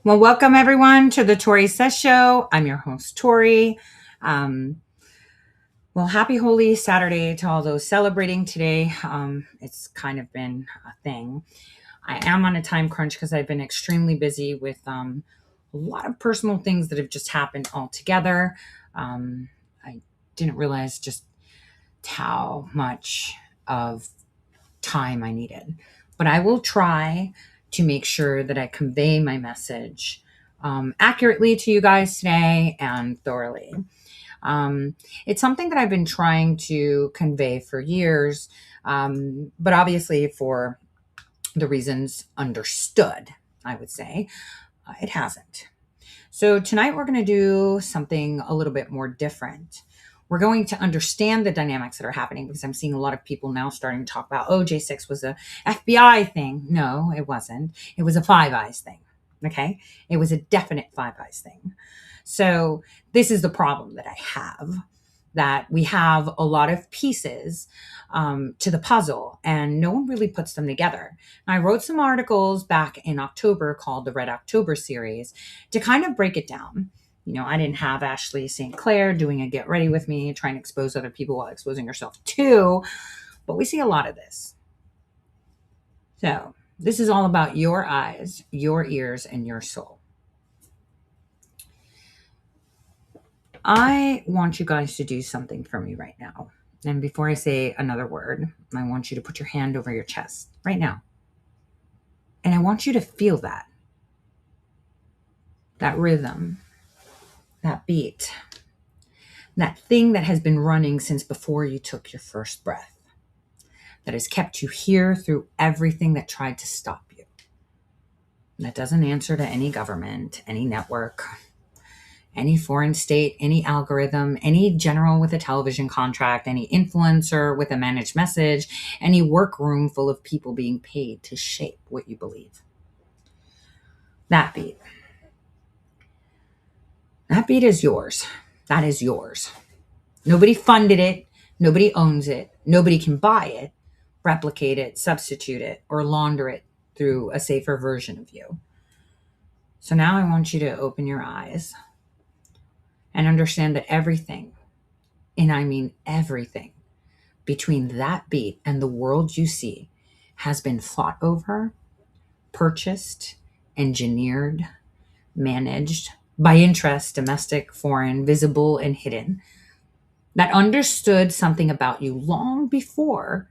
Well, welcome everyone to the Tori Says Show. I'm your host, Tori. Um, well, happy Holy Saturday to all those celebrating today. It's kind of been a thing. I am on a time crunch because I've been extremely busy with a lot of personal things that have just happened all together. I didn't realize just how much of time I needed. But I will try to make sure that I convey my message accurately to you guys today and thoroughly. It's something that I've been trying to convey for years, but obviously for the reasons understood, I would say, it hasn't. So tonight we're going to do something a little bit more different. We're going to understand the dynamics that are happening because I'm seeing a lot of people now starting to talk about, oh, J6 was a FBI thing. No, it wasn't. It was a Five Eyes thing. Okay. It was a definite Five Eyes thing. So this is the problem that I have, that we have a lot of pieces to the puzzle and no one really puts them together. I wrote some articles back in October called the Red October series to kind of break it down. You know, I didn't have Ashley St. Clair doing a get ready with me, trying to expose other people while exposing herself too, but we see a lot of this. So this is all about your eyes, your ears, and your soul. I want you guys to do something for me right now. And before I say another word, I want you to put your hand over your chest right now. And I want you to feel that rhythm, that beat, that thing that has been running since before you took your first breath, that has kept you here through everything that tried to stop you. That doesn't answer to any government, any network, any foreign state, any algorithm, any general with a television contract, any influencer with a managed message, any workroom full of people being paid to shape what you believe. That beat. That beat is yours. That is yours. Nobody funded it. Nobody owns it. Nobody can buy it, replicate it, substitute it, or launder it through a safer version of you. So now I want you to open your eyes and understand that everything, and I mean everything, between that beat and the world you see has been fought over, purchased, engineered, managed by interests, domestic, foreign, visible, and hidden, that understood something about you long before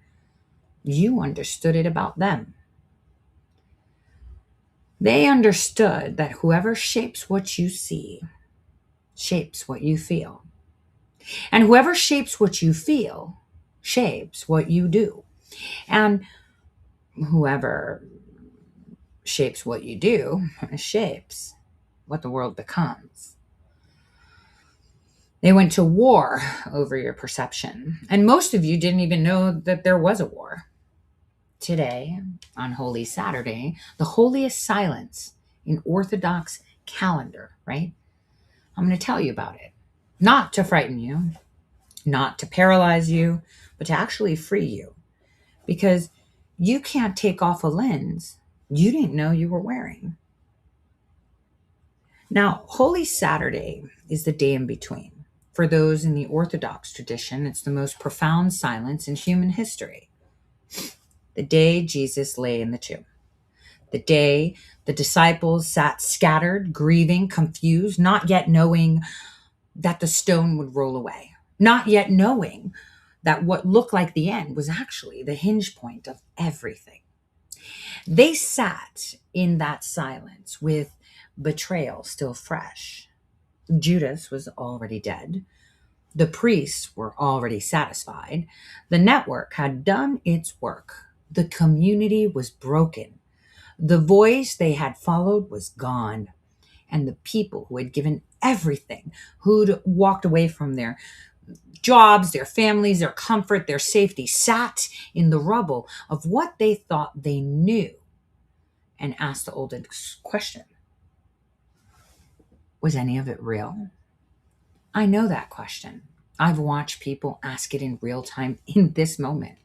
you understood it about them. They understood that whoever shapes what you see shapes what you feel. And whoever shapes what you feel shapes what you do. And whoever shapes what you do shapes what the world becomes. They went to war over your perception. And most of you didn't even know that there was a war. Today, on Holy Saturday, the holiest silence in Orthodox calendar, right? I'm going to tell you about it. Not to frighten you, not to paralyze you, but to actually free you. Because you can't take off a lens you didn't know you were wearing. Now, Holy Saturday is the day in between. For those in the Orthodox tradition, it's the most profound silence in human history. The day Jesus lay in the tomb. The day the disciples sat scattered, grieving, confused, not yet knowing that the stone would roll away, not yet knowing that what looked like the end was actually the hinge point of everything. They sat in that silence with betrayal still fresh. Judas was already dead. The priests were already satisfied. The network had done its work. The community was broken. The voice they had followed was gone. And the people who had given everything, who'd walked away from their jobs, their families, their comfort, their safety, sat in the rubble of what they thought they knew and asked the oldest question. Was any of it real? I know that question. I've watched people ask it in real time in this moment.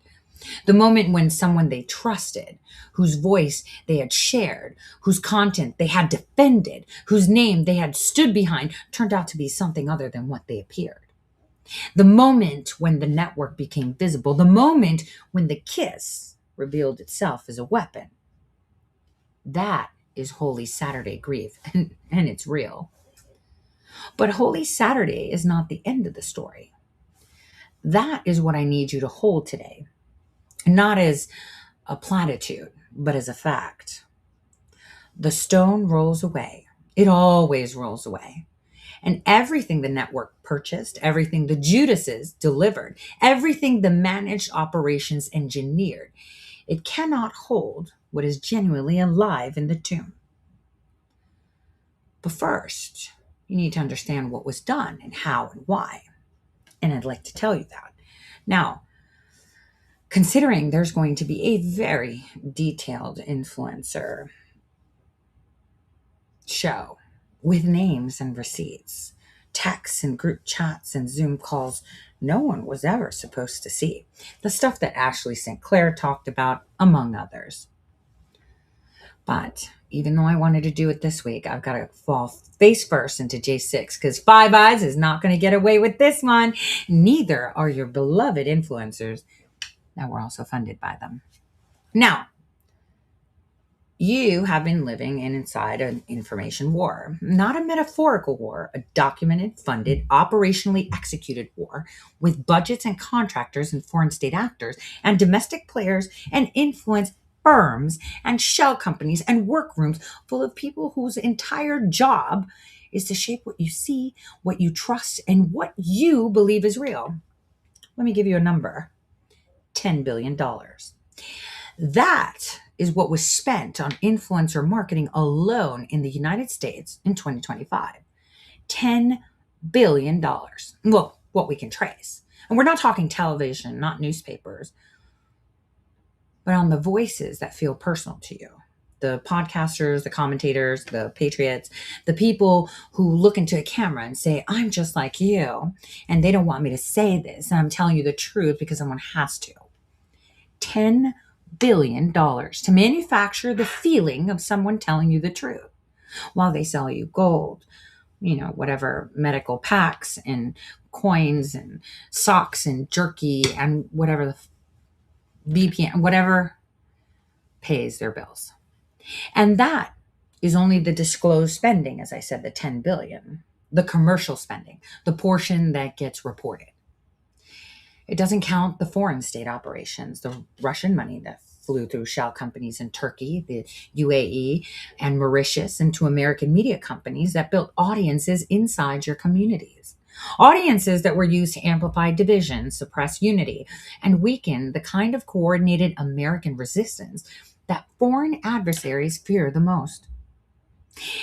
The moment when someone they trusted, whose voice they had shared, whose content they had defended, whose name they had stood behind, turned out to be something other than what they appeared. The moment when the network became visible, the moment when the kiss revealed itself as a weapon. That is Holy Saturday grief, and it's real. But Holy Saturday is not the end of the story. That is what I need you to hold today, not as a platitude, but as a fact. The stone rolls away. It always rolls away. And everything the network purchased, everything the Judases delivered, everything the managed operations engineered, it cannot hold what is genuinely alive in the tomb. But first, you need to understand what was done and how and why. And I'd like to tell you that. Now, considering there's going to be a very detailed influencer show with names and receipts, texts and group chats and Zoom calls no one was ever supposed to see. The stuff that Ashley St. Clair talked about, among others. But even though I wanted to do it this week, I've got to fall face first into J6 because Five Eyes is not going to get away with this one. Neither are your beloved influencers that were also funded by them. Now, you have been living inside an information war, not a metaphorical war, a documented, funded, operationally executed war with budgets and contractors and foreign state actors and domestic players and influence firms and shell companies and workrooms full of people whose entire job is to shape what you see, what you trust, and what you believe is real. Let me give you a number. $10 billion. That is what was spent on influencer marketing alone in the United States in 2025. $10 billion. Well, what we can trace. And we're not talking television, not newspapers, but on the voices that feel personal to you. The podcasters, the commentators, the patriots, the people who look into a camera and say, I'm just like you, and they don't want me to say this, and I'm telling you the truth because someone has to. $10 billion to manufacture the feeling of someone telling you the truth while they sell you gold, whatever medical packs and coins and socks and jerky and whatever the VPN, whatever pays their bills. And that is only the disclosed spending, as I said, the 10 billion, the commercial spending, the portion that gets reported. It doesn't count the foreign state operations, the Russian money that flew through shell companies in Turkey, the UAE, and Mauritius, and to American media companies that built audiences inside your communities. Audiences that were used to amplify division, suppress unity, and weaken the kind of coordinated American resistance that foreign adversaries fear the most.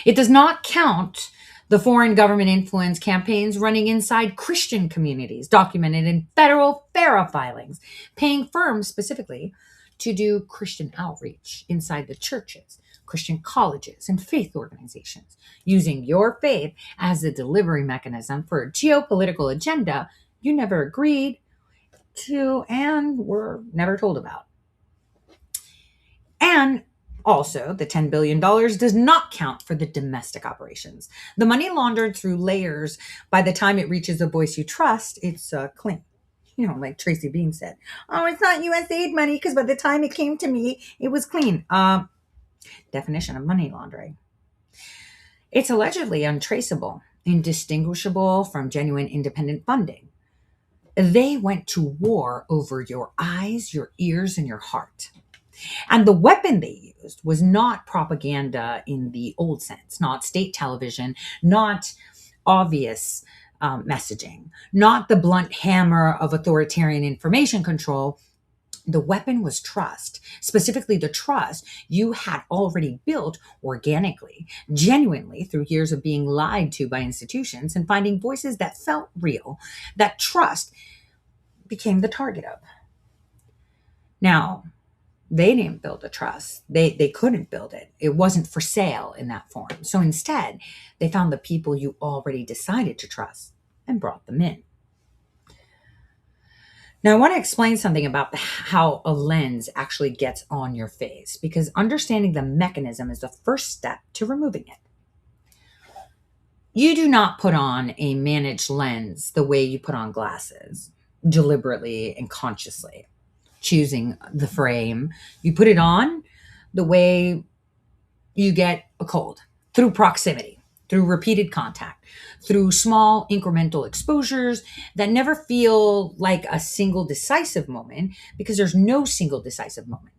It does not count the foreign government influence campaigns running inside Christian communities, documented in federal FARA filings, paying firms specifically to do Christian outreach inside the churches, Christian colleges, and faith organizations, using your faith as a delivery mechanism for a geopolitical agenda you never agreed to and were never told about. And also, the $10 billion does not count for the domestic operations. The money laundered through layers, by the time it reaches a voice you trust, it's clean. Like Tracy Bean said, oh, it's not U.S. aid money because by the time it came to me, it was clean. Definition of money laundering. It's allegedly untraceable, indistinguishable from genuine independent funding. They went to war over your eyes, your ears, and your heart. And the weapon they used was not propaganda in the old sense, not state television, not obvious messaging, not the blunt hammer of authoritarian information control. The weapon was trust, specifically the trust you had already built organically, genuinely through years of being lied to by institutions and finding voices that felt real. That trust became the target of. Now, they didn't build the trust. They couldn't build it. It wasn't for sale in that form. So instead, they found the people you already decided to trust and brought them in. Now, I want to explain something about how a lens actually gets on your face, because understanding the mechanism is the first step to removing it. You do not put on a managed lens the way you put on glasses, deliberately and consciously, choosing the frame. You put it on the way you get a cold, through proximity, through repeated contact, through small incremental exposures that never feel like a single decisive moment, because there's no single decisive moment.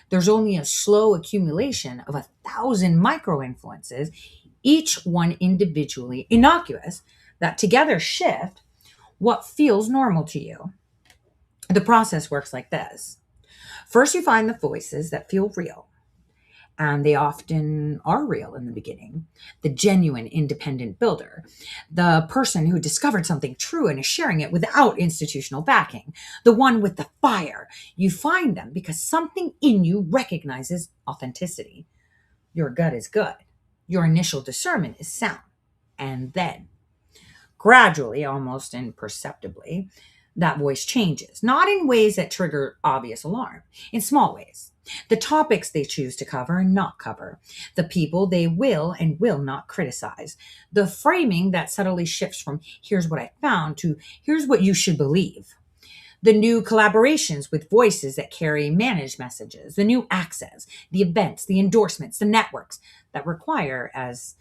There's only a slow accumulation of 1,000 micro influences, each one individually innocuous, that together shift what feels normal to you. The process works like this. First, you find the voices that feel real, and they often are real in the beginning. The genuine independent builder, the person who discovered something true and is sharing it without institutional backing, the one with the fire. You find them because something in you recognizes authenticity. Your gut is good. Your initial discernment is sound. And then, gradually, almost imperceptibly, that voice changes, not in ways that trigger obvious alarm, in small ways. The topics they choose to cover and not cover, the people they will and will not criticize, the framing that subtly shifts from here's what I found to here's what you should believe, the new collaborations with voices that carry managed messages, the new access, the events, the endorsements, the networks that require, as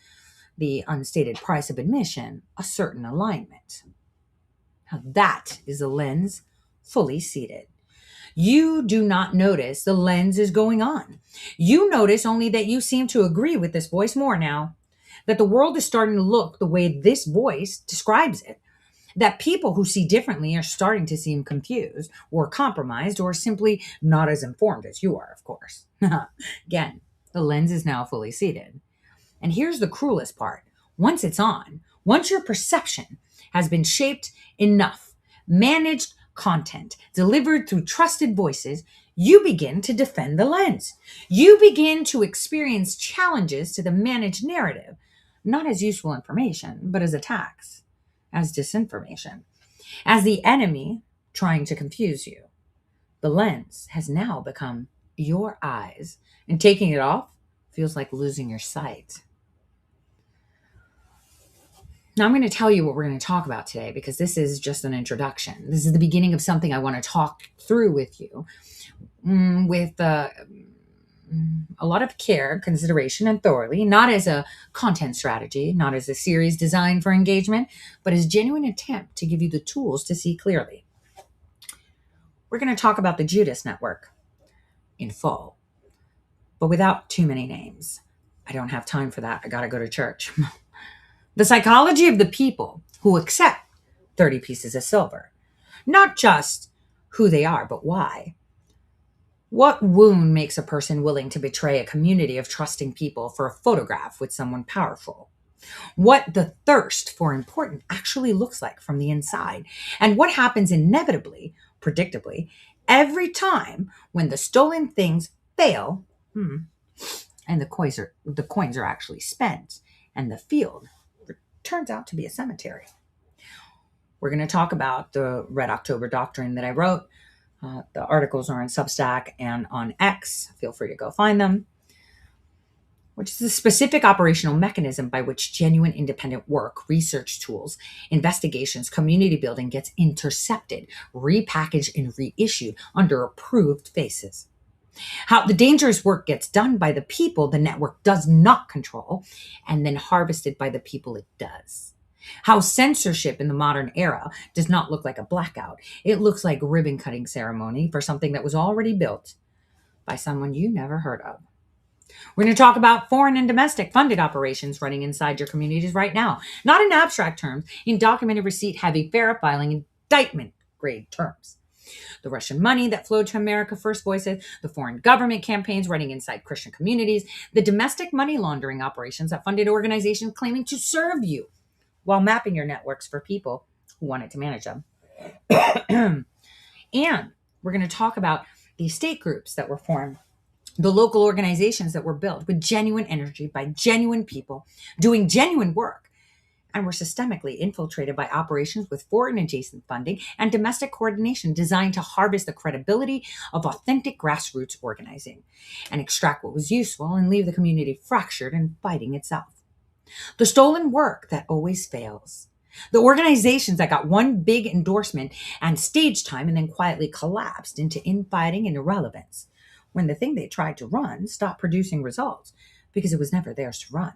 the unstated price of admission, a certain alignment. Now that is a lens fully seated. You do not notice the lens is going on. You notice only that you seem to agree with this voice more now, that the world is starting to look the way this voice describes it, that people who see differently are starting to seem confused or compromised or simply not as informed as you are, of course. Again, the lens is now fully seated. And here's the cruelest part. Once it's on, once your perception has been shaped enough, managed content delivered through trusted voices, you begin to defend the lens. You begin to experience challenges to the managed narrative, not as useful information, but as attacks, as disinformation, as the enemy trying to confuse you. The lens has now become your eyes, and taking it off feels like losing your sight. Now, I'm going to tell you what we're going to talk about today, because this is just an introduction. This is the beginning of something I want to talk through with you with a lot of care, consideration, and thoroughly, not as a content strategy, not as a series designed for engagement, but as a genuine attempt to give you the tools to see clearly. We're going to talk about the Judas Network in full, but without too many names. I don't have time for that. I got to go to church. The psychology of the people who accept 30 pieces of silver. Not just who they are, but why. What wound makes a person willing to betray a community of trusting people for a photograph with someone powerful? What the thirst for important actually looks like from the inside. And what happens inevitably, predictably, every time when the stolen things fail and the coins are actually spent and the field turns out to be a cemetery. We're going to talk about the Red October doctrine that I wrote. The articles are on Substack and on X. Feel free to go find them. Which is a specific operational mechanism by which genuine independent work, research tools, investigations, community building gets intercepted, repackaged, and reissued under approved faces. How the dangerous work gets done by the people the network does not control and then harvested by the people it does. How censorship in the modern era does not look like a blackout. It looks like a ribbon cutting ceremony for something that was already built by someone you never heard of. We're going to talk about foreign and domestic funded operations running inside your communities right now, not in abstract terms, in documented receipt heavy FARA filing indictment grade terms. The Russian money that flowed to America First voices, the foreign government campaigns running inside Christian communities, the domestic money laundering operations that funded organizations claiming to serve you while mapping your networks for people who wanted to manage them. And we're going to talk about the state groups that were formed, the local organizations that were built with genuine energy by genuine people doing genuine work, and were systemically infiltrated by operations with foreign adjacent funding and domestic coordination designed to harvest the credibility of authentic grassroots organizing and extract what was useful and leave the community fractured and fighting itself. The stolen work that always fails. The organizations that got one big endorsement and stage time and then quietly collapsed into infighting and irrelevance when the thing they tried to run stopped producing results because it was never theirs to run.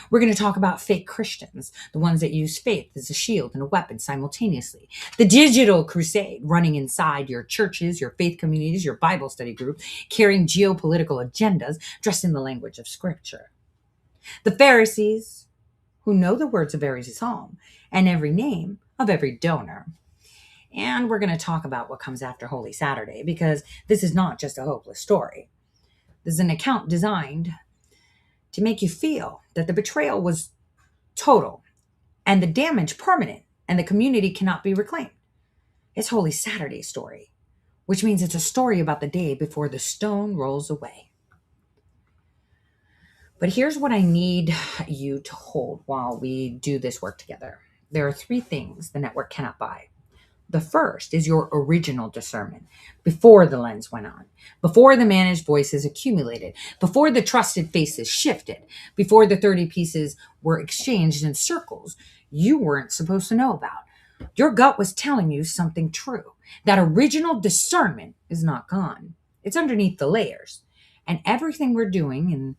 We're going to talk about fake Christians, the ones that use faith as a shield and a weapon simultaneously. The digital crusade running inside your churches, your faith communities, your Bible study group, carrying geopolitical agendas dressed in the language of Scripture. The Pharisees, who know the words of every psalm and every name of every donor. And we're going to talk about what comes after Holy Saturday, because this is not just a hopeless story. This is an account designed to make you feel that the betrayal was total and the damage permanent and the community cannot be reclaimed. It's Holy Saturday's story, which means it's a story about the day before the stone rolls away. But here's what I need you to hold while we do this work together. There are 3 things the network cannot buy. The first is your original discernment before the lens went on, before the managed voices accumulated, before the trusted faces shifted, before the 30 pieces were exchanged in circles you weren't supposed to know about. Your gut was telling you something true. That original discernment is not gone. It's underneath the layers. And everything we're doing in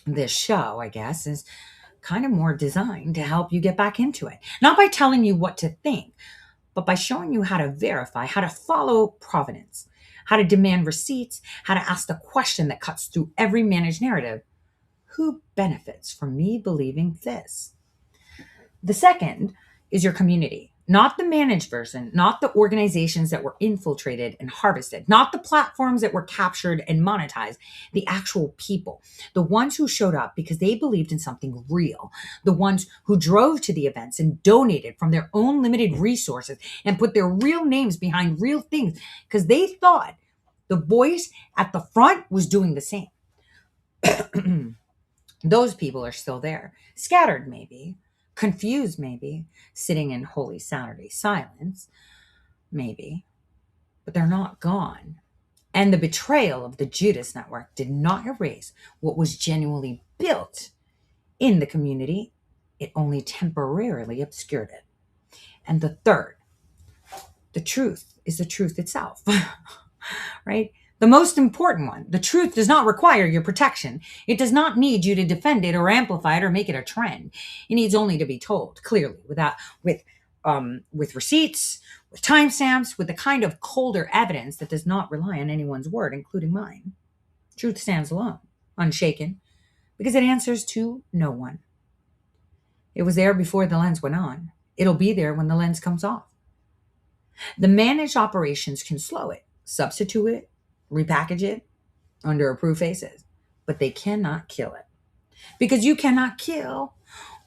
this show, I guess, is kind of more designed to help you get back into it. Not by telling you what to think, but by showing you how to verify, how to follow provenance, how to demand receipts, how to ask the question that cuts through every managed narrative. Who benefits from me believing this? The second is your community. Not the managed version, not the organizations that were infiltrated and harvested, not the platforms that were captured and monetized, the actual people, the ones who showed up because they believed in something real, the ones who drove to the events and donated from their own limited resources and put their real names behind real things because they thought the voice at the front was doing the same. Those people are still there, scattered maybe, confused maybe, sitting in Holy Saturday silence, maybe, but they're not gone. And the betrayal of the Judas Network did not erase what was genuinely built in the community. It only temporarily obscured it. And the third, the truth is the truth itself, right? The most important one, the truth does not require your protection. It does not need you to defend it or amplify it or make it a trend. It needs only to be told clearly, with receipts, with timestamps, with the kind of colder evidence that does not rely on anyone's word, including mine. Truth stands alone, unshaken, because it answers to no one. It was there before the lens went on. It'll be there when the lens comes off. The managed operations can slow it, substitute it, repackage it under approved faces, but they cannot kill it, because you cannot kill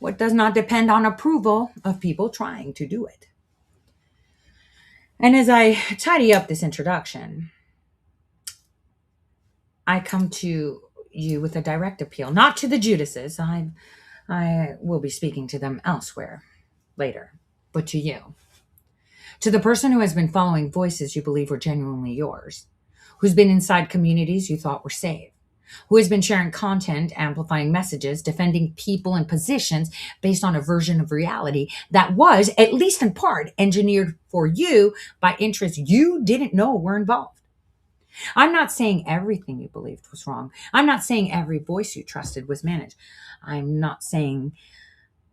what does not depend on approval of people trying to do it. And as I tidy up this introduction, I come to you with a direct appeal, not to the Judases. I will be speaking to them elsewhere later, but to you, to the person who has been following voices you believe were genuinely yours, who's been inside communities you thought were safe, who has been sharing content, amplifying messages, defending people and positions based on a version of reality that was, at least in part, engineered for you by interests you didn't know were involved. I'm not saying everything you believed was wrong. I'm not saying every voice you trusted was managed. I'm not saying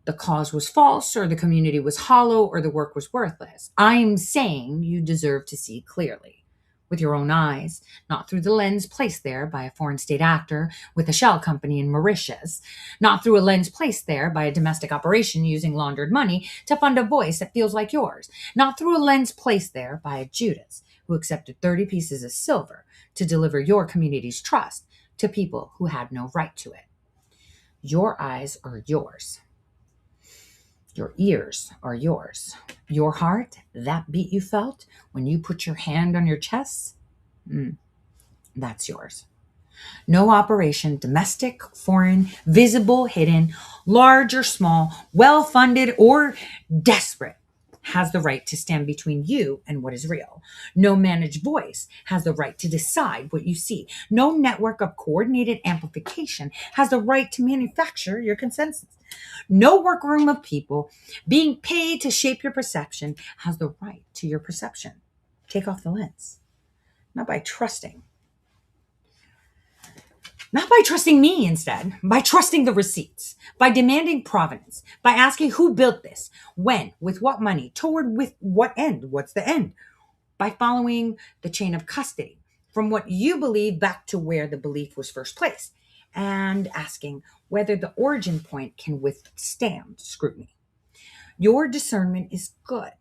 the cause was false or the community was hollow or the work was worthless. I'm saying you deserve to see clearly, with your own eyes, not through the lens placed there by a foreign state actor with a shell company in Mauritius, not through a lens placed there by a domestic operation using laundered money to fund a voice that feels like yours, not through a lens placed there by a Judas who accepted 30 pieces of silver to deliver your community's trust to people who had no right to it. Your eyes are yours. Your ears are yours. Your heart, that beat you felt when you put your hand on your chest, that's yours. No operation, domestic, foreign, visible, hidden, large or small, well-funded or desperate, has the right to stand between you and what is real. No managed voice has the right to decide what you see. No network of coordinated amplification has the right to manufacture your consensus. No workroom of people being paid to shape your perception has the right to your perception. Take off the lens. Not by trusting. Not by trusting me instead, by trusting the receipts, by demanding provenance, by asking who built this, when, with what money, toward with what end, what's the end, by following the chain of custody from what you believe back to where the belief was first placed, and asking whether the origin point can withstand scrutiny. Your discernment is good.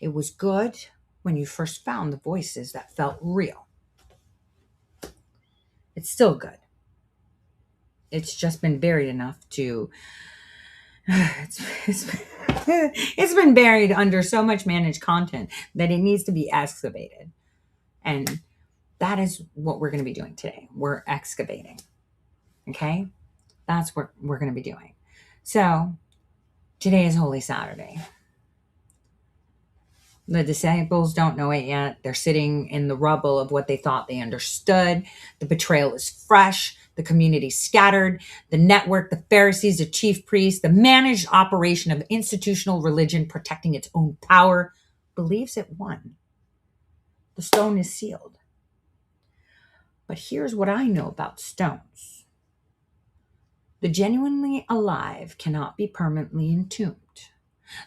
It was good when you first found the voices that felt real. It's still good. It's just been buried enough to it's been buried under so much managed content that it needs to be excavated. And that is what we're going to be doing today. We're excavating. Okay? That's what we're going to be doing. So today is Holy Saturday. The disciples don't know it yet. They're sitting in the rubble of what they thought they understood. The betrayal is fresh. The community scattered. The network, the Pharisees, the chief priests, the managed operation of institutional religion protecting its own power, believes it won. The stone is sealed. But here's what I know about stones. The genuinely alive cannot be permanently entombed.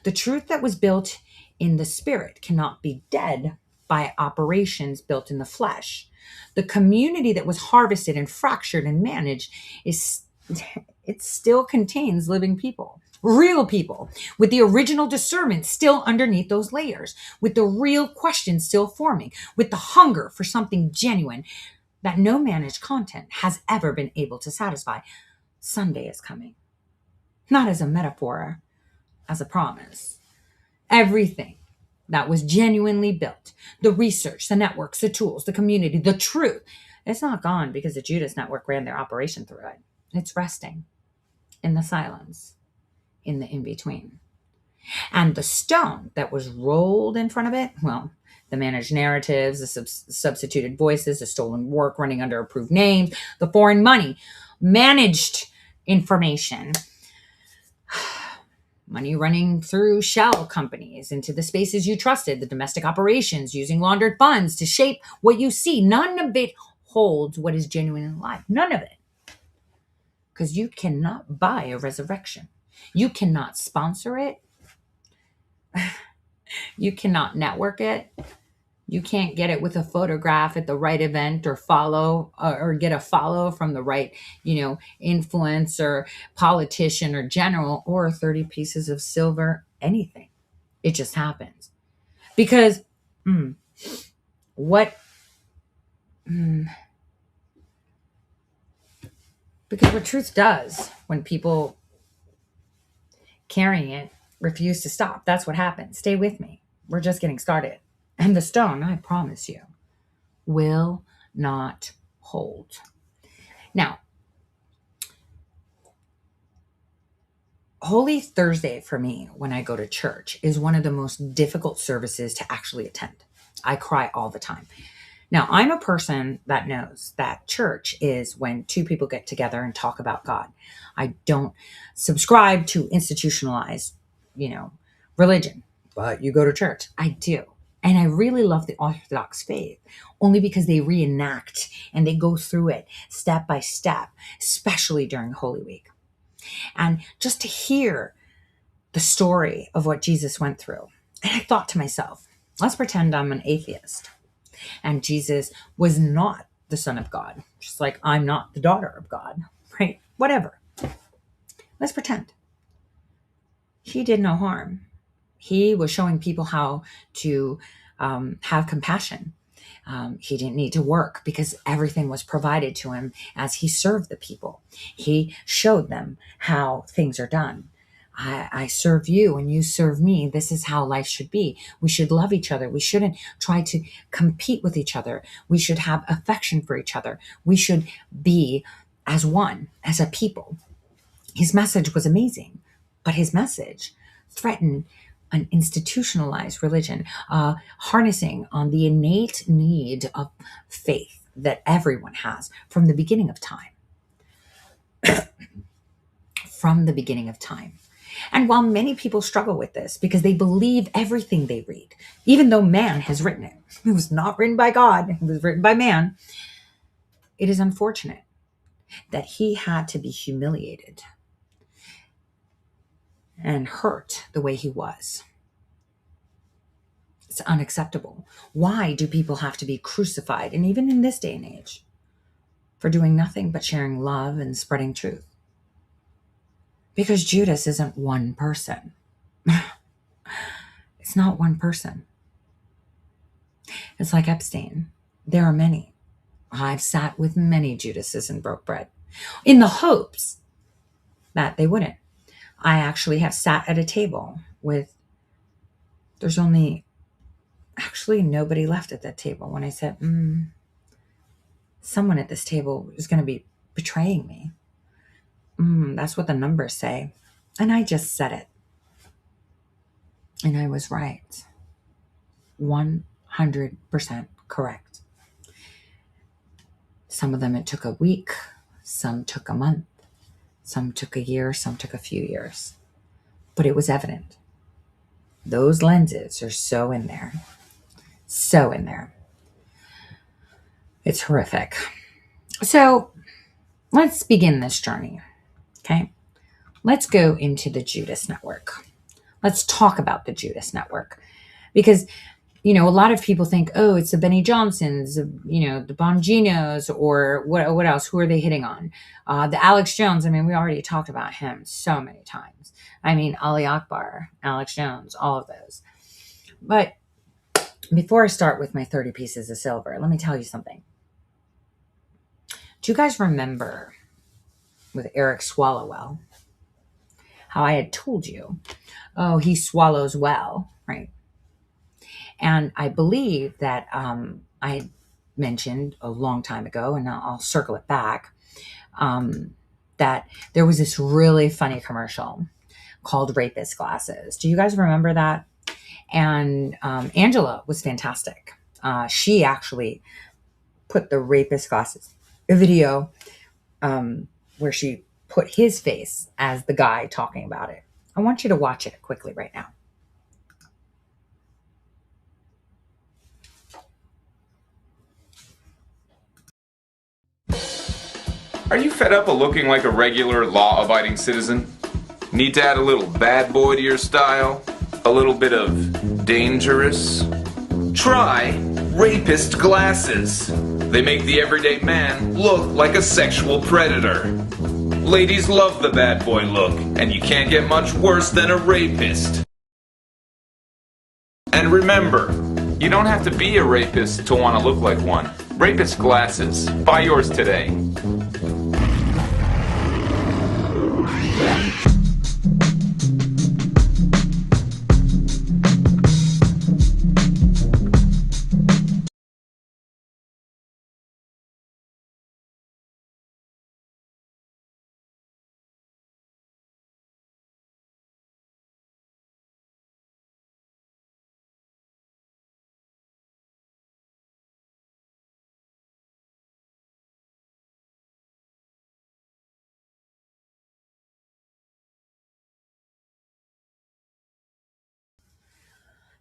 The truth that was built in the spirit cannot be dead by operations built in the flesh. The community that was harvested and fractured and managed it still contains living people, real people, with the original discernment still underneath those layers, with the real questions still forming, with the hunger for something genuine that no managed content has ever been able to satisfy. Sunday is coming, not as a metaphor, as a promise. Everything that was genuinely built, the research, the networks, the tools, the community, the truth, it's not gone because the Judas Network ran their operation through it. It's resting in the silence, in the in-between. And the stone that was rolled in front of it, well, the managed narratives, the substituted voices, the stolen work running under approved names, the foreign money, managed information, money running through shell companies into the spaces you trusted, the domestic operations using laundered funds to shape what you see. None of it holds what is genuine in life. None of it. Because you cannot buy a resurrection. You cannot sponsor it. You cannot network it. You can't get it with a photograph at the right event or follow or get a follow from the right, influencer, politician or general, or 30 pieces of silver, anything. It just happens. Because what truth does when people carrying it refuse to stop, that's what happens. Stay with me. We're just getting started. And the stone, I promise you, will not hold. Now, Holy Thursday for me, when I go to church, is one of the most difficult services to actually attend. I cry all the time. Now, I'm a person that knows that church is when two people get together and talk about God. I don't subscribe to institutionalized, religion, but you go to church. I do. And I really love the Orthodox faith only because they reenact and they go through it step by step, especially during Holy Week. And just to hear the story of what Jesus went through. And I thought to myself, let's pretend I'm an atheist and Jesus was not the Son of God, just like I'm not the daughter of God, right? Whatever. Let's pretend. He did no harm. He was showing people how to have compassion. He didn't need to work because everything was provided to him as he served the people. He showed them how things are done. I serve you and you serve me. This is how life should be. We should love each other. We shouldn't try to compete with each other. We should have affection for each other. We should be as one, as a people. His message was amazing, but his message threatened an institutionalized religion, harnessing on the innate need of faith that everyone has from the beginning of time. From the beginning of time. And while many people struggle with this because they believe everything they read, even though man has written it, it was not written by God, it was written by man, it is unfortunate that he had to be humiliated and hurt the way he was. It's unacceptable. Why do people have to be crucified, and even in this day and age, for doing nothing but sharing love and spreading truth? Because Judas isn't one person. It's not one person. It's like Epstein. There are many. I've sat with many Judases and broke bread in the hopes that they wouldn't. I actually have sat at a table with, there's only actually nobody left at that table when I said, someone at this table is going to be betraying me. That's what the numbers say. And I just said it. And I was right. 100% correct. Some of them it took a week, some took a month, some took a year, some took a few years. But it was evident. Those lenses are so in there. So in there. It's horrific. So let's begin this journey. Okay? Let's go into the Judas Network. Let's talk about the Judas Network. Because, a lot of people think, oh, it's the Benny Johnsons, the Bonginos, or what else? Who are they hitting on? The Alex Jones. We already talked about him so many times. Ali Akbar, Alex Jones, all of those. But before I start with my 30 pieces of silver, let me tell you something. Do you guys remember with Eric Swallowwell how I had told you, oh, he swallows well, right? And I believe that I had mentioned a long time ago, and I'll circle it back, that there was this really funny commercial called Rapist Glasses. Do you guys remember that? And Angela was fantastic. She actually put the Rapist Glasses video where she put his face as the guy talking about it. I want you to watch it quickly right now. Are you fed up of looking like a regular law-abiding citizen? Need to add a little bad boy to your style? A little bit of dangerous? Try Rapist Glasses. They make the everyday man look like a sexual predator. Ladies love the bad boy look, and you can't get much worse than a rapist. And remember, you don't have to be a rapist to want to look like one. Rapist Glasses. Buy yours today.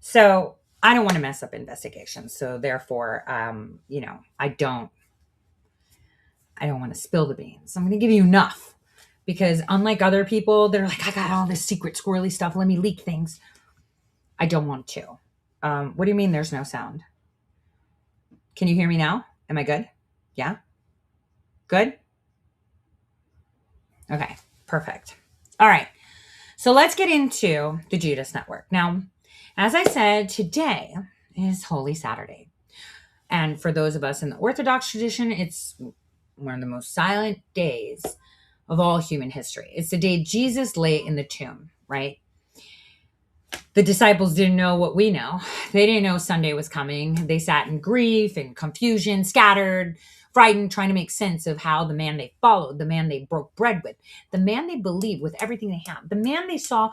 So I don't want to mess up investigations. So therefore, I don't want to spill the beans. I'm going to give you enough because unlike other people, they're like, I got all this secret squirrely stuff. Let me leak things. I don't want to. What do you mean there's no sound? Can you hear me now? Am I good? Yeah? Good? Okay, perfect. All right. So let's get into the Judas Network. Now, as I said, today is Holy Saturday. And for those of us in the Orthodox tradition, it's one of the most silent days of all human history. It's the day Jesus lay in the tomb, right? The disciples didn't know what we know. They didn't know Sunday was coming. They sat in grief and confusion, scattered, frightened, trying to make sense of how the man they followed, the man they broke bread with, the man they believed with everything they had, the man they saw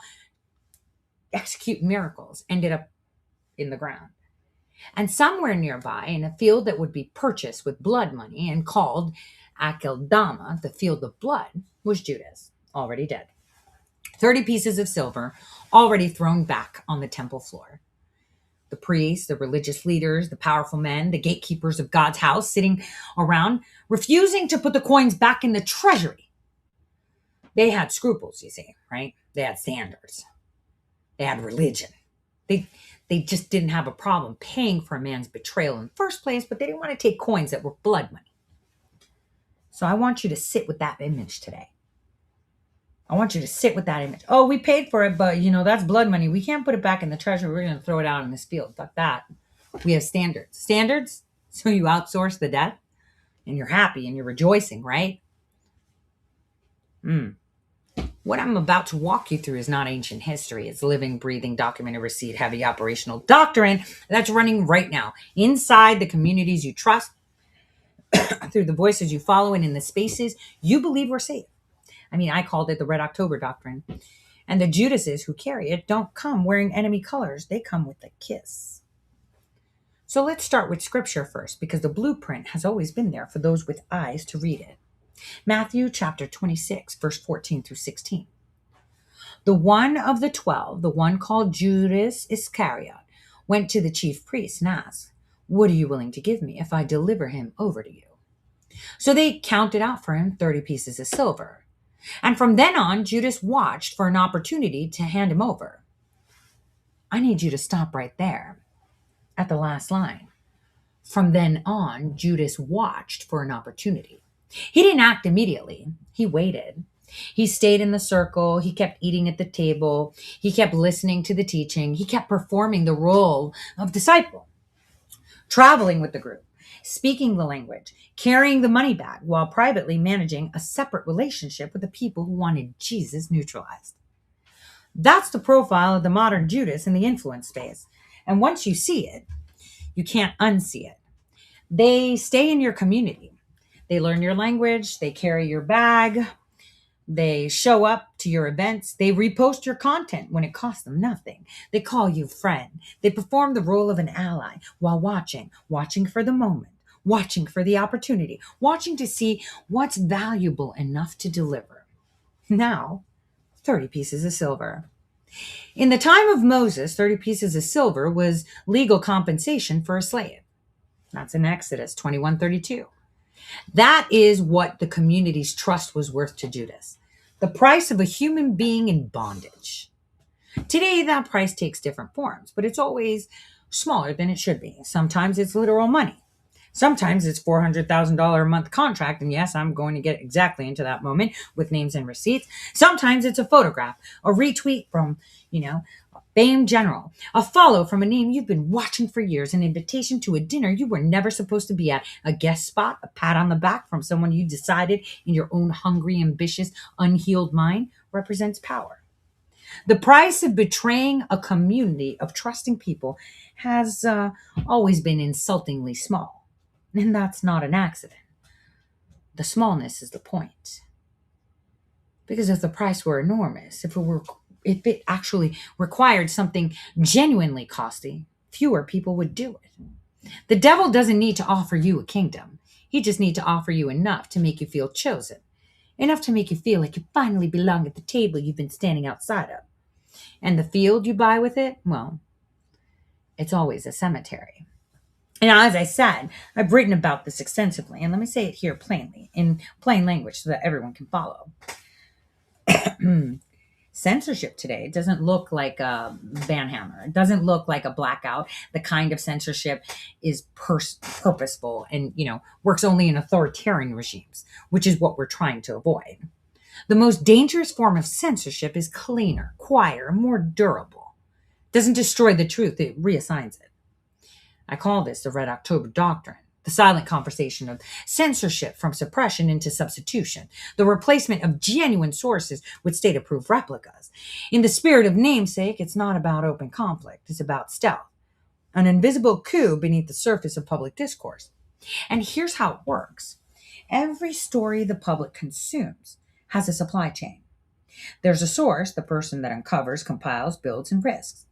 execute miracles, ended up in the ground. And somewhere nearby, in a field that would be purchased with blood money and called Akeldama, the field of blood, was Judas, already dead. 30 pieces of silver already thrown back on the temple floor. The priests, the religious leaders, the powerful men, the gatekeepers of God's house sitting around, refusing to put the coins back in the treasury. They had scruples, you see, right? They had standards. They had religion. They just didn't have a problem paying for a man's betrayal in the first place, but they didn't want to take coins that were blood money. So I want you to sit with that image today. I want you to sit with that image. Oh, we paid for it, but that's blood money. We can't put it back in the treasury. We're going to throw it out in this field. Fuck that. We have standards. Standards? So you outsource the debt and you're happy and you're rejoicing, right? What I'm about to walk you through is not ancient history. It's living, breathing, documented, receipt, heavy operational doctrine that's running right now inside the communities you trust, through the voices you follow, and in the spaces you believe we're safe. I called it the Red October doctrine. And the Judases who carry it don't come wearing enemy colors. They come with a kiss. So let's start with scripture first, because the blueprint has always been there for those with eyes to read it. Matthew chapter 26, verse 14 through 16. The one of the 12, the one called Judas Iscariot, went to the chief priests and asked, "What are you willing to give me if I deliver him over to you?" So they counted out for him 30 pieces of silver. And from then on, Judas watched for an opportunity to hand him over. I need you to stop right there at the last line. From then on, Judas watched for an opportunity. He didn't act immediately. He waited. He stayed in the circle. He kept eating at the table. He kept listening to the teaching. He kept performing the role of disciple, traveling with the group, speaking the language, carrying the money bag, while privately managing a separate relationship with the people who wanted Jesus neutralized. That's the profile of the modern Judas in the influence space. And once you see it, you can't unsee it. They stay in your community. They learn your language. They carry your bag. They show up to your events. They repost your content when it costs them nothing. They call you friend. They perform the role of an ally while watching for the moment, watching for the opportunity, watching to see what's valuable enough to deliver. Now, 30 pieces of silver. In the time of Moses, 30 pieces of silver was legal compensation for a slave. That's in Exodus 21:32. That is what the community's trust was worth to Judas. The price of a human being in bondage. Today, that price takes different forms, but it's always smaller than it should be. Sometimes it's literal money. Sometimes it's $400,000 a month contract. And yes, I'm going to get exactly into that moment with names and receipts. Sometimes it's a photograph, a retweet from, a famed general, a follow from a name you've been watching for years, an invitation to a dinner you were never supposed to be at, a guest spot, a pat on the back from someone you decided in your own hungry, ambitious, unhealed mind represents power. The price of betraying a community of trusting people has always been insultingly small. And that's not an accident. The smallness is the point. Because if the price were enormous, if it actually required something genuinely costly, fewer people would do it. The devil doesn't need to offer you a kingdom. He just needs to offer you enough to make you feel chosen. Enough to make you feel like you finally belong at the table you've been standing outside of. And the field you buy with it, well, it's always a cemetery. And as I said, I've written about this extensively, and let me say it here plainly, in plain language so that everyone can follow. Censorship today doesn't look like a banhammer. It doesn't look like a blackout. The kind of censorship is purposeful and, works only in authoritarian regimes, which is what we're trying to avoid. The most dangerous form of censorship is cleaner, quieter, more durable. It doesn't destroy the truth, it reassigns it. I call this the Red October doctrine, The silent conversation of censorship from suppression into substitution, the replacement of genuine sources with state approved replicas. In the spirit of namesake, it's not about open conflict, it's about stealth, an invisible coup beneath the surface of public discourse. And here's how it works: every story the public consumes has a supply chain. There's a source, the person that uncovers, compiles, builds, and risks.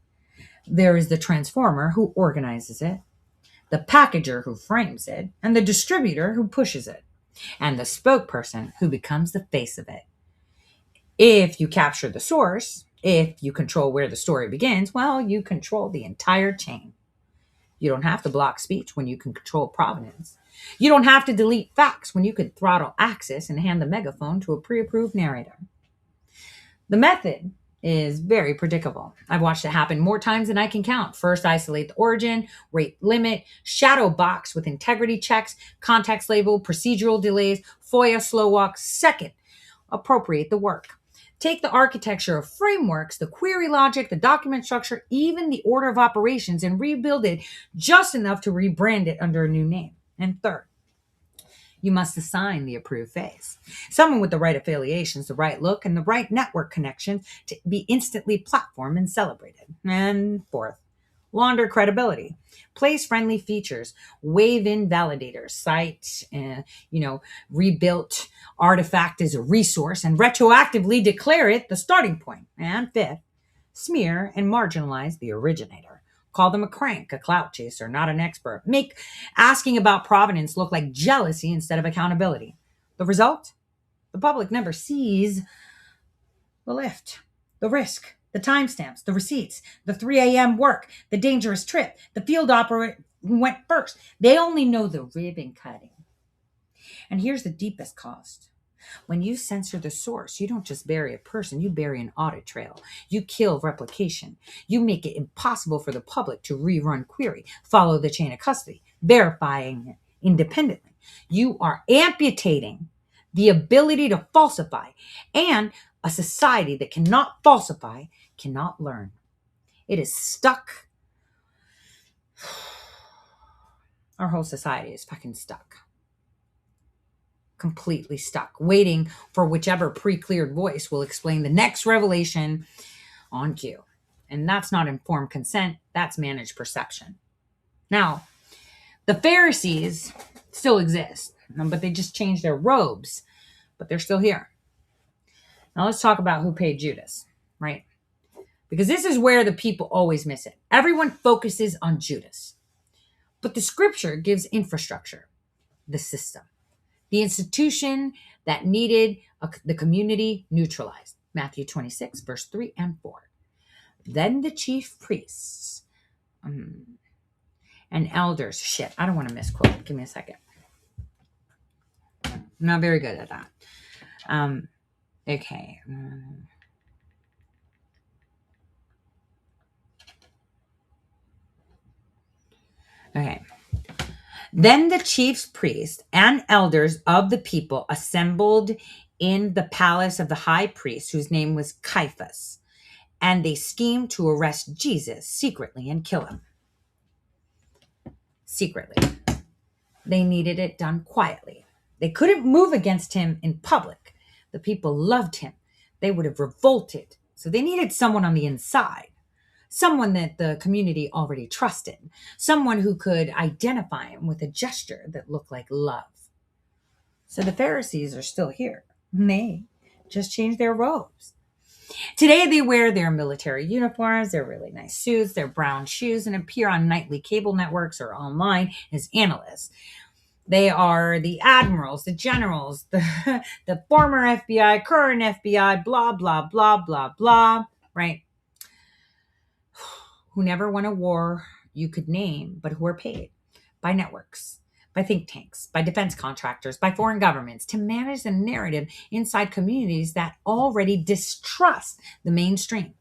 There is the transformer who organizes it, the packager who frames it, and the distributor who pushes it, and the spokesperson who becomes the face of it. If you capture the source, if you control where the story begins, well, you control the entire chain. You don't have to block speech when you can control provenance. You don't have to delete facts when you could throttle access and hand the megaphone to a pre-approved narrator. The method is very predictable. I've watched it happen more times than I can count. First, isolate the origin, rate limit, shadow box with integrity checks, context label, procedural delays, FOIA slow walk. Second, appropriate the work. Take the architecture of frameworks, the query logic, the document structure, even the order of operations, and rebuild it just enough to rebrand it under a new name. And third, you must assign the approved face. Someone with the right affiliations, the right look, and the right network connections to be instantly platformed and celebrated. And fourth, launder credibility. Place friendly features, wave in validators, cite, rebuilt artifact as a resource, and retroactively declare it the starting point. And fifth, smear and marginalize the originator. Call them a crank, a clout chaser, not an expert. Make asking about provenance look like jealousy instead of accountability. The result? The public never sees the lift, the risk, the timestamps, the receipts, the 3 a.m. work, the dangerous trip, the field operator who went first. They only know the ribbon cutting. And here's the deepest cost. When you censor the source, you don't just bury a person, you bury an audit trail. You kill replication. You make it impossible for the public to rerun query, follow the chain of custody, verifying it independently. You are amputating the ability to falsify, and a society that cannot falsify cannot learn. It is stuck. Our whole society is fucking stuck. Completely stuck, waiting for whichever pre-cleared voice will explain the next revelation on cue. And that's not informed consent, that's managed perception. Now, the Pharisees still exist, but they just changed their robes, but they're still here. Now let's talk about who paid Judas, right? Because this is where the people always miss it. Everyone focuses on Judas, but the scripture gives infrastructure, the system. The institution that needed the community neutralized. Matthew 26, verse 3 and 4. Then the chief priests and elders. I don't want to misquote. Give me a second. I'm not very good at that. Okay. Okay. Then the chief priests and elders of the people assembled in the palace of the high priest, whose name was Caiaphas, and they schemed to arrest Jesus secretly and kill him. Secretly. They needed it done quietly. They couldn't move against him in public. The people loved him. They would have revolted. So they needed someone on the inside. Someone that the community already trusted. Someone who could identify him with a gesture that looked like love. So the Pharisees are still here. They just changed their robes. Today they wear their military uniforms, their really nice suits, their brown shoes, and appear on nightly cable networks or online as analysts. They are the admirals, the generals, the former FBI, current FBI, blah, blah, blah, blah, blah, right? Who never won a war you could name, but who are paid by networks, by think tanks, by defense contractors, by foreign governments to manage the narrative inside communities that already distrust the mainstream.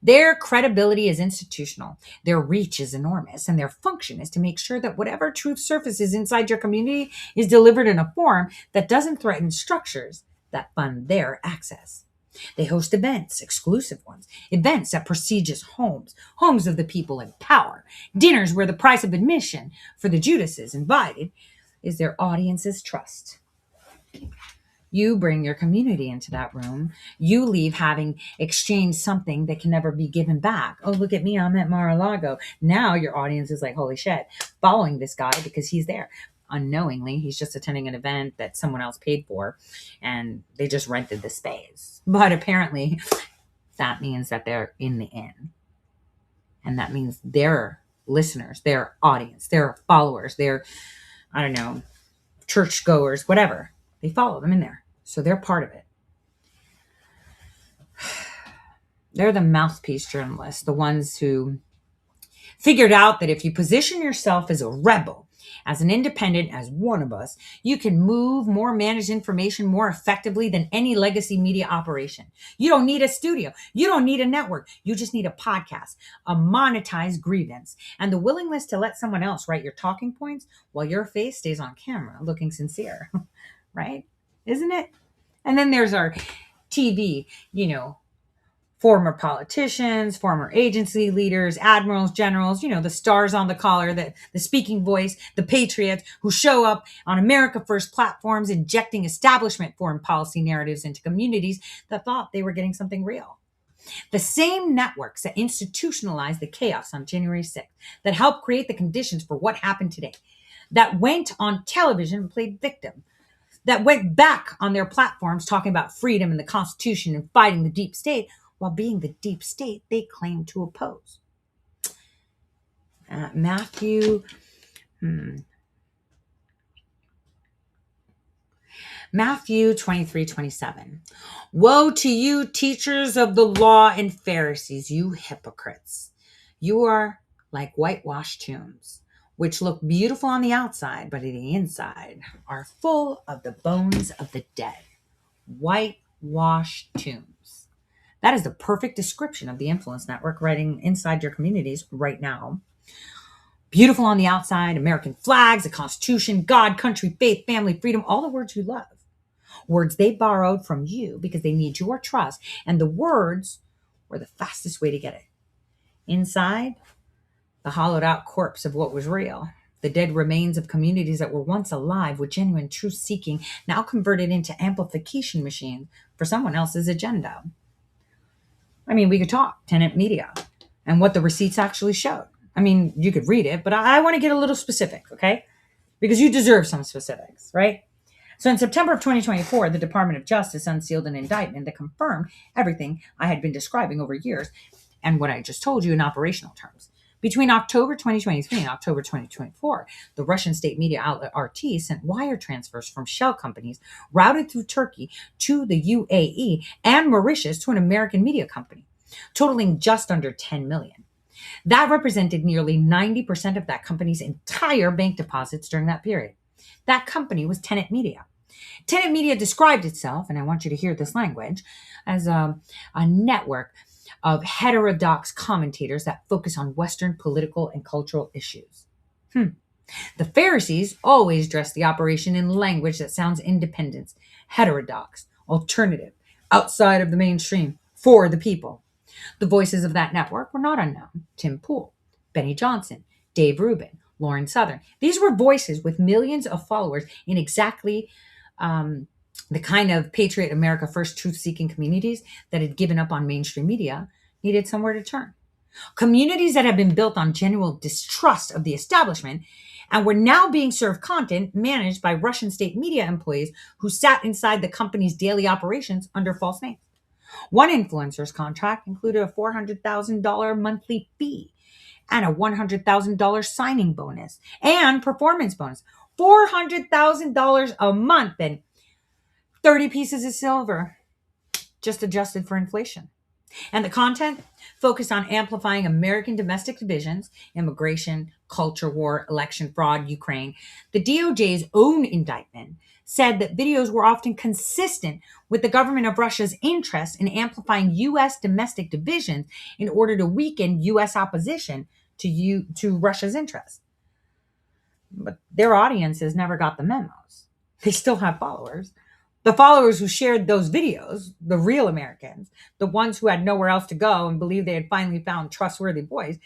Their credibility is institutional, their reach is enormous, and their function is to make sure that whatever truth surfaces inside your community is delivered in a form that doesn't threaten structures that fund their access. They host events, exclusive ones, events at prestigious homes of the people in power, dinners where the price of admission for the Judases invited is their audience's trust. You bring your community into that room. You leave having exchanged something that can never be given back. Oh, look at me. I'm at Mar-a-Lago. Now your audience is like, holy shit, following this guy because he's there. Unknowingly, he's just attending an event that someone else paid for and they just rented the space. But apparently that means that they're in the inn. And that means their listeners, their audience, their followers, their, I don't know, churchgoers, whatever. They follow them in there. So they're part of it. They're the mouthpiece journalists, the ones who figured out that if you position yourself as a rebel, as an independent, as one of us, you can move more managed information more effectively than any legacy media operation. You don't need a studio. You don't need a network. You just need a podcast, a monetized grievance, and the willingness to let someone else write your talking points while your face stays on camera looking sincere. Right? Isn't it? And then there's our TV, former politicians, former agency leaders, admirals, generals, the stars on the collar, the speaking voice, the patriots who show up on America First platforms, injecting establishment foreign policy narratives into communities that thought they were getting something real. The same networks that institutionalized the chaos on January 6th, that helped create the conditions for what happened today, that went on television and played victim, that went back on their platforms talking about freedom and the Constitution and fighting the deep state, while being the deep state they claim to oppose. Matthew 23:27. Woe to you, teachers of the law and Pharisees, you hypocrites. You are like whitewashed tombs, which look beautiful on the outside, but in the inside are full of the bones of the dead. Whitewashed tombs. That is the perfect description of the influence network writing inside your communities right now. Beautiful on the outside, American flags, the Constitution, God, country, faith, family, freedom, all the words you love. Words they borrowed from you because they need your trust. And the words were the fastest way to get it. Inside, the hollowed out corpse of what was real. The dead remains of communities that were once alive with genuine truth seeking, now converted into amplification machines for someone else's agenda. I mean, we could talk tenant media and what the receipts actually showed. I mean, you could read it, but I want to get a little specific, okay? Because you deserve some specifics, right? So in September of 2024, the Department of Justice unsealed an indictment that confirmed everything I had been describing over years and what I just told you in operational terms. Between October 2023 and October 2024, the Russian state media outlet RT sent wire transfers from shell companies routed through Turkey to the UAE and Mauritius to an American media company, totaling just under 10 million. That represented nearly 90% of that company's entire bank deposits during that period. That company was Tenet Media. Tenet Media described itself, and I want you to hear this language, as a network of heterodox commentators that focus on Western political and cultural issues. The Pharisees always dress the operation in language that sounds independent, heterodox, alternative, outside of the mainstream, for the people. The voices of that network were not unknown. Tim Pool, Benny Johnson, Dave Rubin, Lauren Southern. These were voices with millions of followers in exactly the kind of Patriot America First truth-seeking communities that had given up on mainstream media needed somewhere to turn. Communities that had been built on genuine distrust of the establishment and were now being served content managed by Russian state media employees who sat inside the company's daily operations under false names. One influencer's contract included a $400,000 monthly fee and a $100,000 signing bonus and performance bonus. $400,000 a month and 30 pieces of silver, just adjusted for inflation. And the content focused on amplifying American domestic divisions, immigration, culture war, election fraud, Ukraine. The DOJ's own indictment said that videos were often consistent with the government of Russia's interest in amplifying U.S. domestic divisions in order to weaken U.S. opposition to Russia's interests. But their audiences never got the memos. They still have followers. The followers who shared those videos, the real Americans, the ones who had nowhere else to go and believed they had finally found trustworthy boys,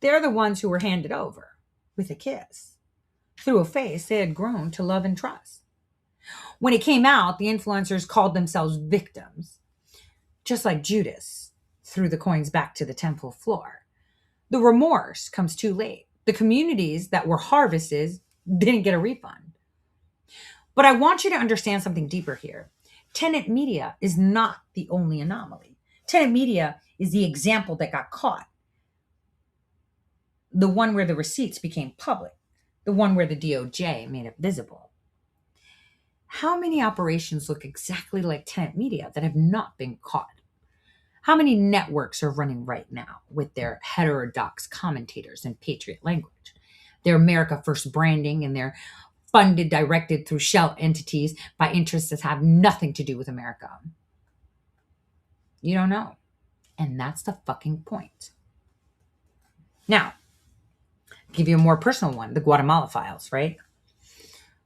they're the ones who were handed over with a kiss. through a face they had grown to love and trust. When it came out, the influencers called themselves victims, just like Judas threw the coins back to the temple floor. The remorse comes too late. The communities that were harvested didn't get a refund. But I want you to understand something deeper here. Tenant media is not the only anomaly. Tenant media is the example that got caught, the one where the receipts became public, the one where the DOJ made it visible. How many operations look exactly like tenant media that have not been caught? How many networks are running right now with their heterodox commentators and patriot language, their America First branding, and their funded, directed through shell entities by interests that have nothing to do with America? You don't know. And that's the fucking point. Now, I'll give you a more personal one, the Guatemala files, right?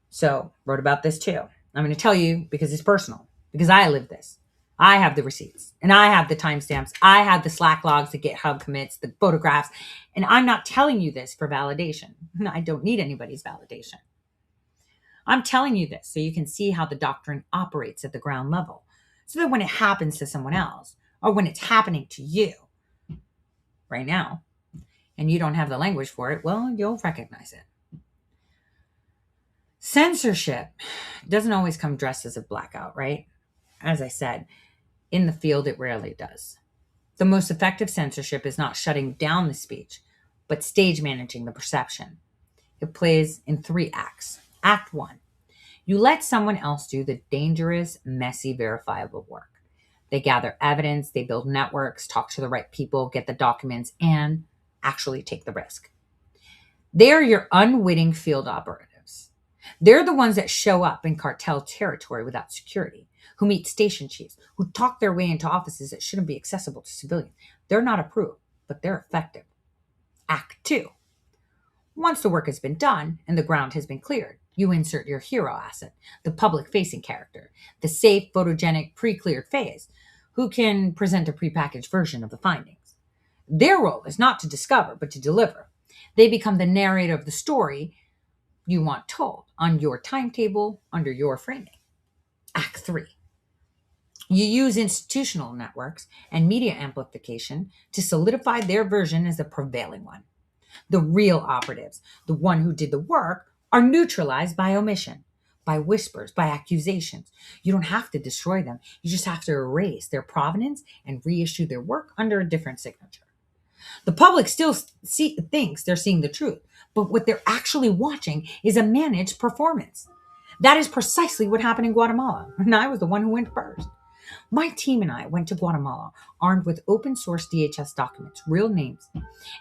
So, wrote about this too. I'm going to tell you because it's personal, because I live this. I have the receipts and I have the timestamps. I have the Slack logs, the GitHub commits, the photographs. And I'm not telling you this for validation. I don't need anybody's validation. I'm telling you this so you can see how the doctrine operates at the ground level. So that when it happens to someone else, or when it's happening to you right now, and you don't have the language for it, well, you'll recognize it. Censorship doesn't always come dressed as a blackout, right? As I said, in the field, it rarely does. The most effective censorship is not shutting down the speech, but stage managing the perception. It plays in 3 acts. Act 1, you let someone else do the dangerous, messy, verifiable work. They gather evidence, they build networks, talk to the right people, get the documents, and actually take the risk. They're your unwitting field operatives. They're the ones that show up in cartel territory without security, who meet station chiefs, who talk their way into offices that shouldn't be accessible to civilians. They're not approved, but they're effective. Act 2. Once the work has been done and the ground has been cleared, you insert your hero asset, the public-facing character, the safe, photogenic, pre-cleared phase, who can present a prepackaged version of the findings. Their role is not to discover, but to deliver. They become the narrator of the story you want told on your timetable, under your framing. Act 3. You use institutional networks and media amplification to solidify their version as the prevailing one. The real operatives, the one who did the work, are neutralized by omission, by whispers, by accusations. You don't have to destroy them. You just have to erase their provenance and reissue their work under a different signature. The public still thinks they're seeing the truth, but what they're actually watching is a managed performance. That is precisely what happened in Guatemala, and I was the one who went first. My team and I went to Guatemala armed with open source DHS documents, real names,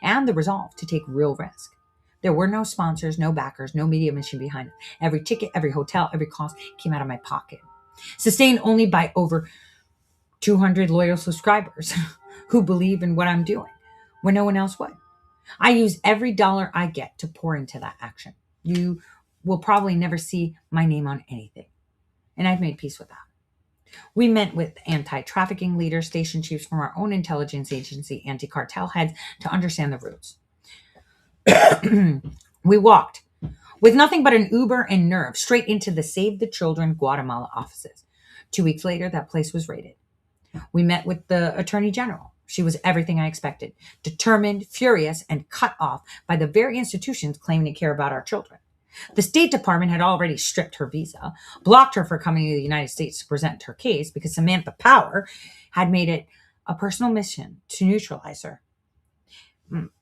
and the resolve to take real risk. There were no sponsors, no backers, no media mission behind it. Every ticket, every hotel, every cost came out of my pocket. Sustained only by over 200 loyal subscribers who believe in what I'm doing when no one else would. I use every dollar I get to pour into that action. You will probably never see my name on anything. And I've made peace with that. We met with anti-trafficking leaders, station chiefs from our own intelligence agency, anti-cartel heads to understand the roots. We walked with nothing but an Uber and nerve straight into the Save the Children Guatemala offices. 2 weeks later, that place was raided. We met with the Attorney General. She was everything I expected, determined, furious, and cut off by the very institutions claiming to care about our children. The State Department had already stripped her visa, blocked her from coming to the United States to present her case because Samantha Power had made it a personal mission to neutralize her.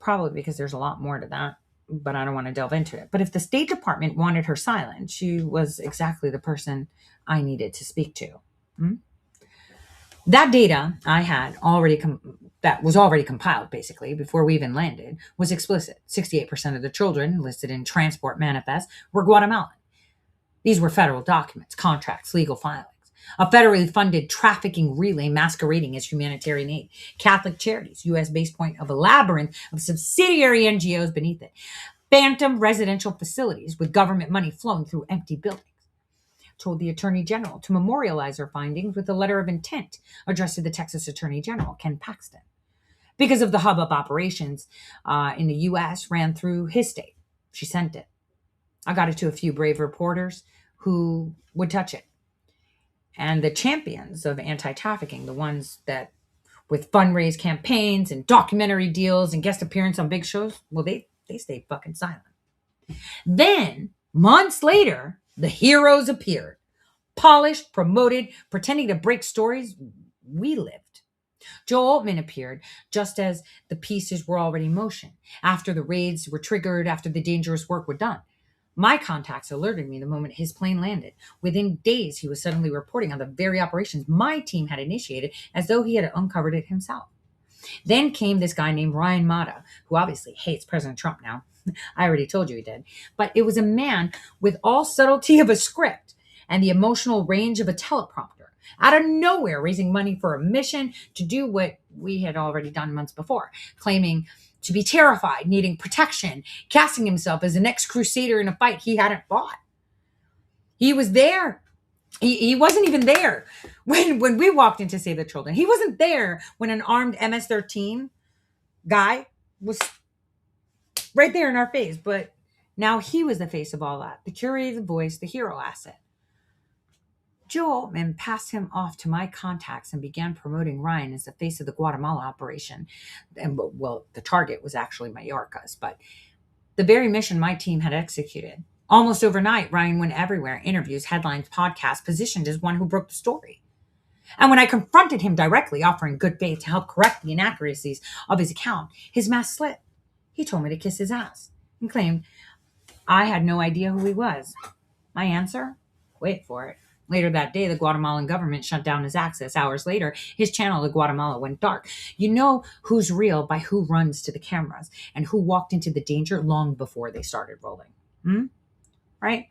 Probably because there's a lot more to that, but I don't want to delve into it. But if the State Department wanted her silent, she was exactly the person I needed to speak to. That data I had already that was already compiled, basically, before we even landed, was explicit. 68% of the children listed in transport manifests were Guatemalan. These were federal documents, contracts, legal filings. A federally funded trafficking relay masquerading as humanitarian aid. Catholic Charities, U.S. base point of a labyrinth of subsidiary NGOs beneath it. Phantom residential facilities with government money flowing through empty buildings. Told the Attorney General to memorialize her findings with a letter of intent addressed to the Texas Attorney General, Ken Paxton. Because of the hubbub operations in the U.S. ran through his state. She sent it. I got it to a few brave reporters who would touch it. And the champions of anti-trafficking, the ones that with fundraise campaigns and documentary deals and guest appearance on big shows, well, they stayed fucking silent. Then, months later, the heroes appeared, polished, promoted, pretending to break stories we lived. Joe Altman appeared just as the pieces were already in motion, after the raids were triggered, after the dangerous work were done. My contacts alerted me the moment his plane landed. Within days, he was suddenly reporting on the very operations my team had initiated as though he had uncovered it himself. Then came this guy named Ryan Mata, who obviously hates President Trump now. I already told you he did. But it was a man with all subtlety of a script and the emotional range of a teleprompter. Out of nowhere, raising money for a mission to do what we had already done months before, claiming to be terrified, needing protection, casting himself as the next crusader in a fight he hadn't fought. He was there. He wasn't even there when we walked in to save the children. He wasn't there when an armed MS-13 guy was right there in our face. But now he was the face of all that, the curated voice, the hero asset. Joe Altman passed him off to my contacts and began promoting Ryan as the face of the Guatemala operation. And well, the target was actually Mallorca's, but the very mission my team had executed. Almost overnight, Ryan went everywhere, interviews, headlines, podcasts, positioned as one who broke the story. And when I confronted him directly, offering good faith to help correct the inaccuracies of his account, his mask slipped. He told me to kiss his ass and claimed I had no idea who he was. My answer? Wait for it. Later that day, the Guatemalan government shut down his access. Hours later, his channel to Guatemala went dark. You know who's real by who runs to the cameras and who walked into the danger long before they started rolling. Right?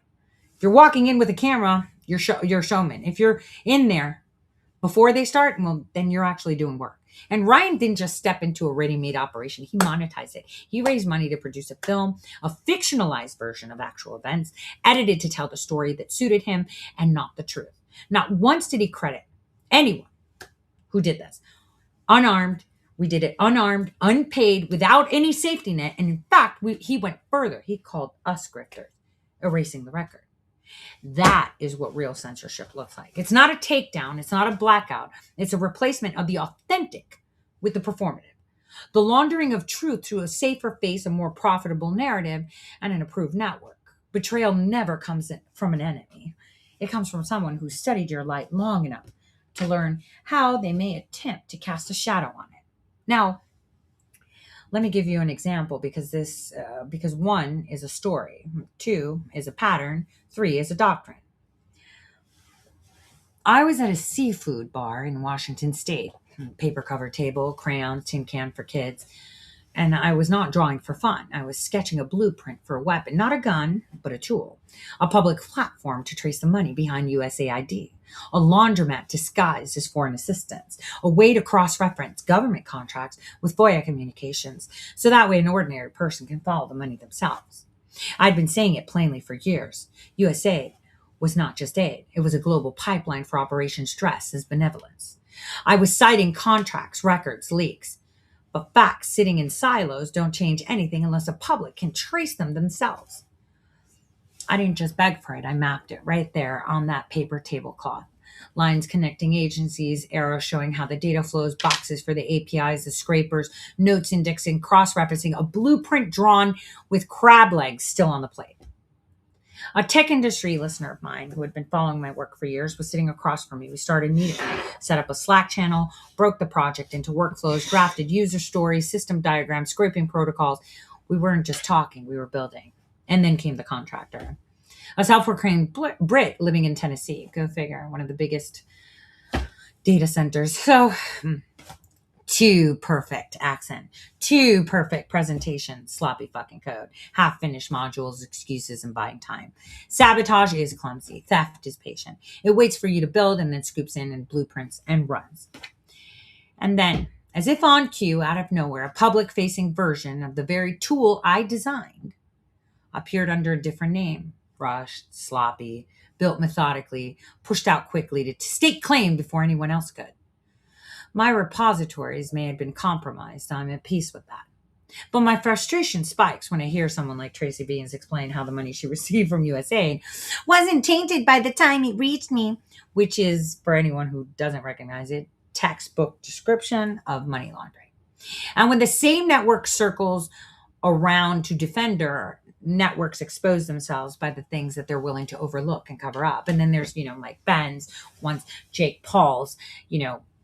If you're walking in with a camera, you're a showman. If you're in there before they start, well, then you're actually doing work. And Ryan didn't just step into a ready-made operation. He monetized it. He raised money to produce a film, a fictionalized version of actual events, edited to tell the story that suited him and not the truth. Not once did he credit anyone who did this. Unarmed. We did it unarmed, unpaid, without any safety net. And in fact, he went further. He called us grifters, erasing the record. That is what real censorship looks like. It's not a takedown. It's not a blackout. It's a replacement of the authentic with the performative. The laundering of truth through a safer face, a more profitable narrative, and an approved network. Betrayal never comes from an enemy. It comes from someone who studied your light long enough to learn how they may attempt to cast a shadow on it. Now, let me give you an example because one is a story, two is a pattern, three is a doctrine. I was at a seafood bar in Washington State, paper cover table, crayons, tin can for kids, and I was not drawing for fun. I was sketching a blueprint for a weapon, not a gun, but a tool, a public platform to trace the money behind USAID, a laundromat disguised as foreign assistance, a way to cross-reference government contracts with FOIA communications, so that way an ordinary person can follow the money themselves. I'd been saying it plainly for years. USAID was not just aid. It was a global pipeline for operations dressed as benevolence. I was citing contracts, records, leaks. But facts sitting in silos don't change anything unless the public can trace them themselves. I didn't just beg for it. I mapped it right there on that paper tablecloth. Lines connecting agencies, arrows showing how the data flows, boxes for the APIs, the scrapers, notes indexing, cross-referencing, a blueprint drawn with crab legs still on the plate. A tech industry listener of mine who had been following my work for years was sitting across from me. We started meeting, set up a Slack channel, broke the project into workflows, drafted user stories, system diagrams, scraping protocols. We weren't just talking, we were building. And then came the contractor. A self-proclaimed Brit living in Tennessee. Go figure, one of the biggest data centers. So, too perfect accent, too perfect presentation, sloppy fucking code, half-finished modules, excuses, and buying time. Sabotage is clumsy. Theft is patient. It waits for you to build and then scoops in and blueprints and runs. And then, as if on cue, out of nowhere, a public-facing version of the very tool I designed appeared under a different name. Rushed, sloppy, built methodically, pushed out quickly to stake claim before anyone else could. My repositories may have been compromised. I'm at peace with that. But my frustration spikes when I hear someone like Tracy Beans explain how the money she received from USAID wasn't tainted by the time it reached me, which is, for anyone who doesn't recognize it, textbook description of money laundering. And when the same network circles around to defend her, networks expose themselves by the things that they're willing to overlook and cover up. And then there's, Mike Benz, once Jake Paul's,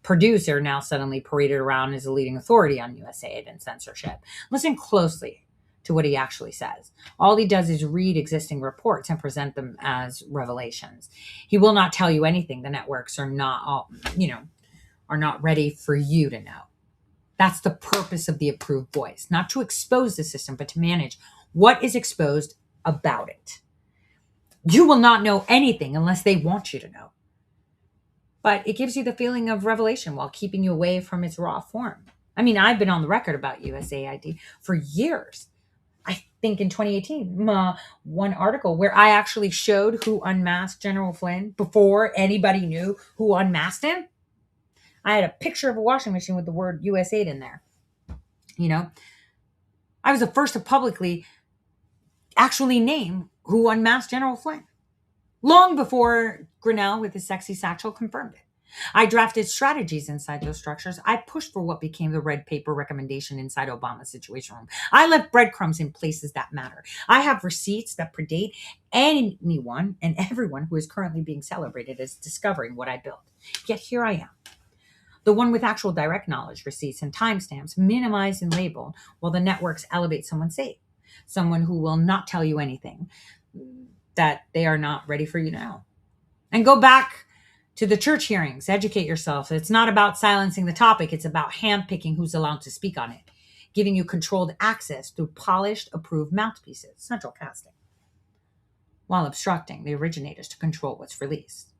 producer, now suddenly paraded around as a leading authority on USAID and censorship. Listen closely to what he actually says. All he does is read existing reports and present them as revelations. He will not tell you anything the networks are not ready for you to know. That's the purpose of the approved voice, not to expose the system, but to manage what is exposed about it. You will not know anything unless they want you to know. But it gives you the feeling of revelation while keeping you away from its raw form. I mean, I've been on the record about USAID for years. I think in 2018, one article where I actually showed who unmasked General Flynn before anybody knew who unmasked him. I had a picture of a washing machine with the word USAID in there. I was the first to publicly actually name who unmasked General Flynn, long before Grinnell with his sexy satchel confirmed it. I drafted strategies inside those structures. I pushed for what became the red paper recommendation inside Obama's Situation Room. I left breadcrumbs in places that matter. I have receipts that predate anyone and everyone who is currently being celebrated as discovering what I built. Yet here I am, the one with actual direct knowledge, receipts, and timestamps, minimized and labeled, while the networks elevate someone safe, someone who will not tell you anything that they are not ready for you to know. And go back to the church hearings. Educate yourself. It's not about silencing the topic. It's about handpicking who's allowed to speak on it, giving you controlled access through polished, approved mouthpieces, central casting, while obstructing the originators to control what's released.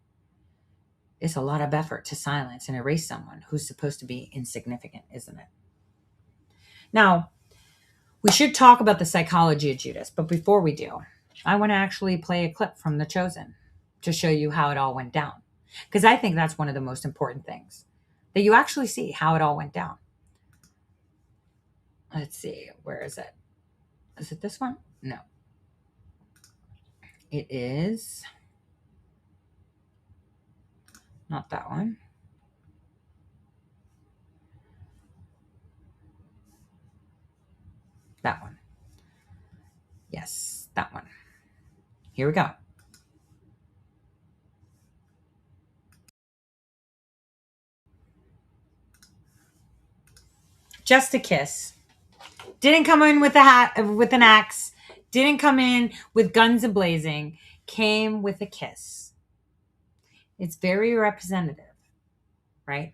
It's a lot of effort to silence and erase someone who's supposed to be insignificant, isn't it? Now, we should talk about the psychology of Judas, but before we do, I want to actually play a clip from The Chosen to show you how it all went down. Because I think that's one of the most important things, that you actually see how it all went down. Let's see, where is it? Is it this one? No. It is not that one. That one. Yes, that one. Here we go. Just a kiss. Didn't come in with with an axe. Didn't come in with guns a-blazing. Came with a kiss. It's very representative, right?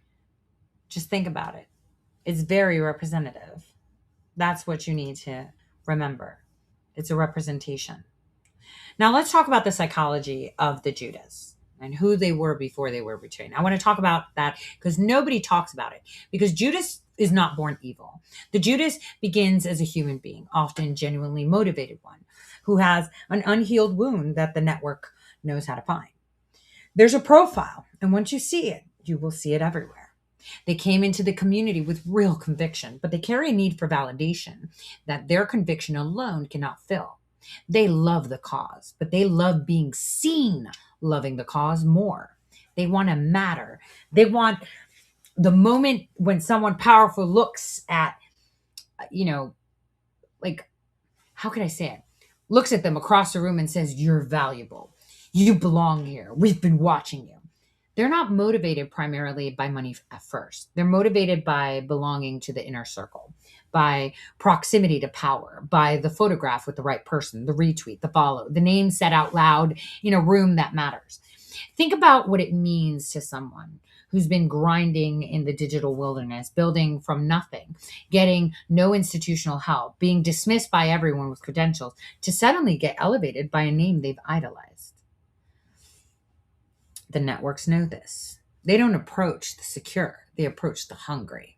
Just think about it. It's very representative. That's what you need to remember. It's a representation. Now let's talk about the psychology of the Judas and who they were before they were betrayed. I want to talk about that because nobody talks about it, because Judas is not born evil. The Judas begins as a human being, often genuinely motivated one, who has an unhealed wound that the network knows how to find. There's a profile, and once you see it, you will see it everywhere. They came into the community with real conviction, but they carry a need for validation that their conviction alone cannot fill. They love the cause, but they love being seen loving the cause more. They want to matter. They want the moment when someone powerful looks at, how can I say it? Looks at them across the room and says, "You're valuable. You belong here. We've been watching you." They're not motivated primarily by money at first. They're motivated by belonging to the inner circle, by proximity to power, by the photograph with the right person, the retweet, the follow, the name said out loud in a room that matters. Think about what it means to someone who's been grinding in the digital wilderness, building from nothing, getting no institutional help, being dismissed by everyone with credentials, to suddenly get elevated by a name they've idolized. The networks know this. They don't approach the secure. They approach the hungry.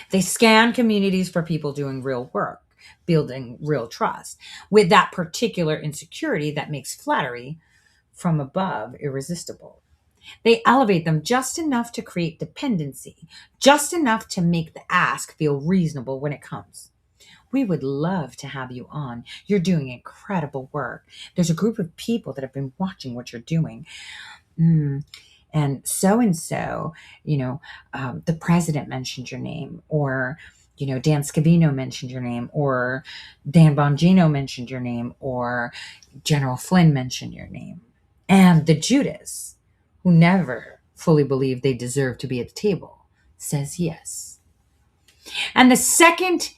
They scan communities for people doing real work, building real trust, with that particular insecurity that makes flattery from above irresistible. They elevate them just enough to create dependency, just enough to make the ask feel reasonable when it comes. We would love to have you on. You're doing incredible work. There's a group of people that have been watching what you're doing. Mm. And so, the president mentioned your name, or, Dan Scavino mentioned your name, or Dan Bongino mentioned your name, or General Flynn mentioned your name. And the Judas, who never fully believed they deserved to be at the table, says yes. And the second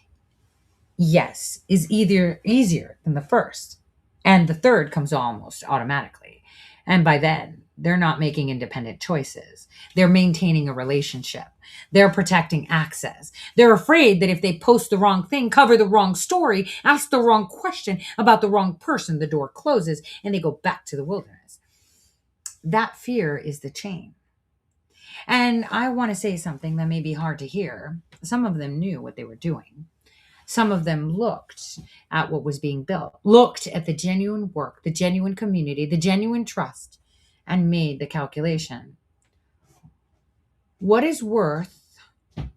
yes is either easier than the first, and the third comes almost automatically. And by then, they're not making independent choices. They're maintaining a relationship. They're protecting access. They're afraid that if they post the wrong thing, cover the wrong story, ask the wrong question about the wrong person, the door closes and they go back to the wilderness. That fear is the chain. And I want to say something that may be hard to hear. Some of them knew what they were doing. Some of them looked at what was being built, looked at the genuine work, the genuine community, the genuine trust, and made the calculation. What is worth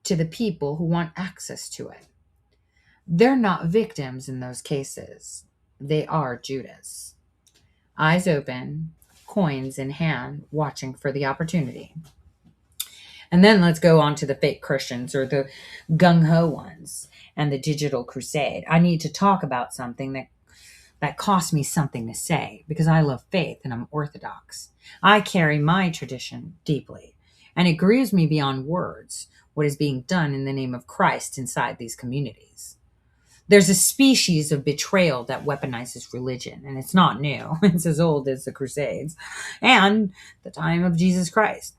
to the people who want access to it? They're not victims in those cases. They are Judas. Eyes open, coins in hand, watching for the opportunity. And then let's go on to the fake Christians, or the gung-ho ones, and the digital crusade. I need to talk about something that cost me something to say, because I love faith and I'm Orthodox. I carry my tradition deeply, and it grieves me beyond words what is being done in the name of Christ inside these communities. There's a species of betrayal that weaponizes religion, and it's not new. It's as old as the Crusades and the time of Jesus Christ.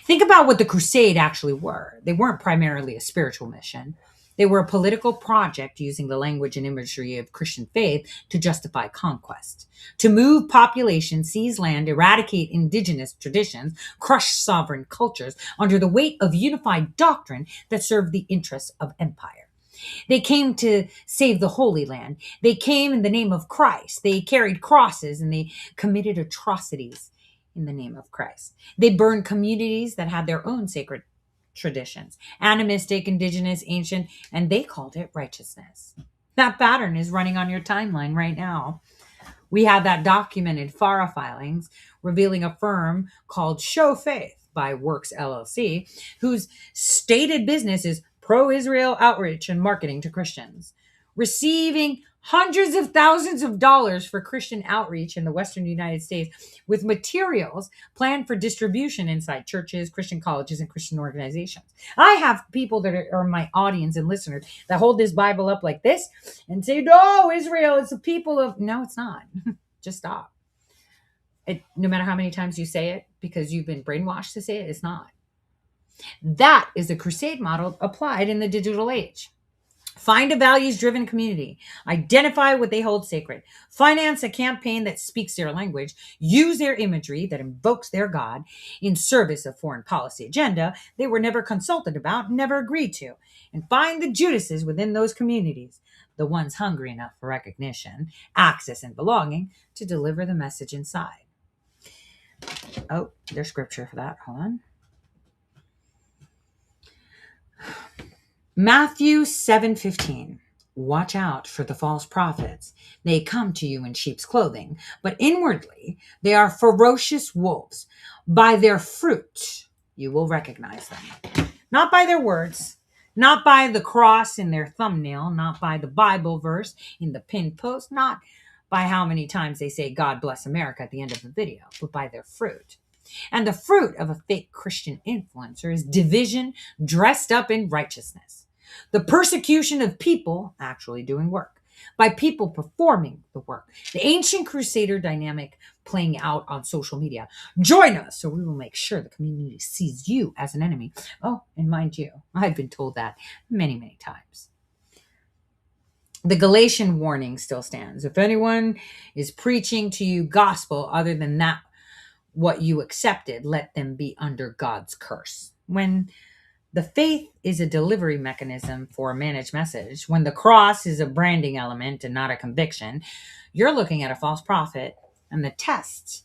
Think about what the crusade actually were. They weren't primarily a spiritual mission. They were a political project using the language and imagery of Christian faith to justify conquest, to move population, seize land, eradicate indigenous traditions, crush sovereign cultures under the weight of unified doctrine that served the interests of empire. They came to save the Holy Land. They came in the name of Christ. They carried crosses and they committed atrocities in the name of Christ. They burned communities that had their own sacred traditions, animistic, indigenous, ancient, and they called it righteousness. That pattern is running on your timeline right now. We have that documented FARA filings revealing a firm called Show Faith by Works LLC, whose stated business is pro-Israel outreach and marketing to Christians, receiving hundreds of thousands of dollars for Christian outreach in the Western United States, with materials planned for distribution inside churches, Christian colleges, and Christian organizations. I have people that are my audience and listeners that hold this Bible up like this and say, no, Israel is the people of... No, it's not. Just stop. No matter how many times you say it, because you've been brainwashed to say it, it's not. That is the crusade model applied in the digital age. Find a values-driven community. Identify what they hold sacred. Finance a campaign that speaks their language. Use their imagery that invokes their God in service of foreign policy agenda they were never consulted about, never agreed to. And find the Judases within those communities, the ones hungry enough for recognition, access, and belonging to deliver the message inside. Oh, there's scripture for that. Hold on. Matthew 7:15. Watch out for the false prophets. They come to you in sheep's clothing, but inwardly they are ferocious wolves. By their fruit you will recognize them. Not by their words, not by the cross in their thumbnail, not by the Bible verse in the pinned post, not by how many times they say God bless America at the end of the video, but by their fruit. And the fruit of a fake Christian influencer is division dressed up in righteousness. The persecution of people actually doing work, by people performing the work. The ancient crusader dynamic playing out on social media. Join us so we will make sure the community sees you as an enemy. Oh, and mind you, I've been told that many, many times. The Galatian warning still stands. If anyone is preaching to you gospel other than that what you accepted, let them be under God's curse. When the faith is a delivery mechanism for a managed message, when the cross is a branding element and not a conviction, you're looking at a false prophet, and the test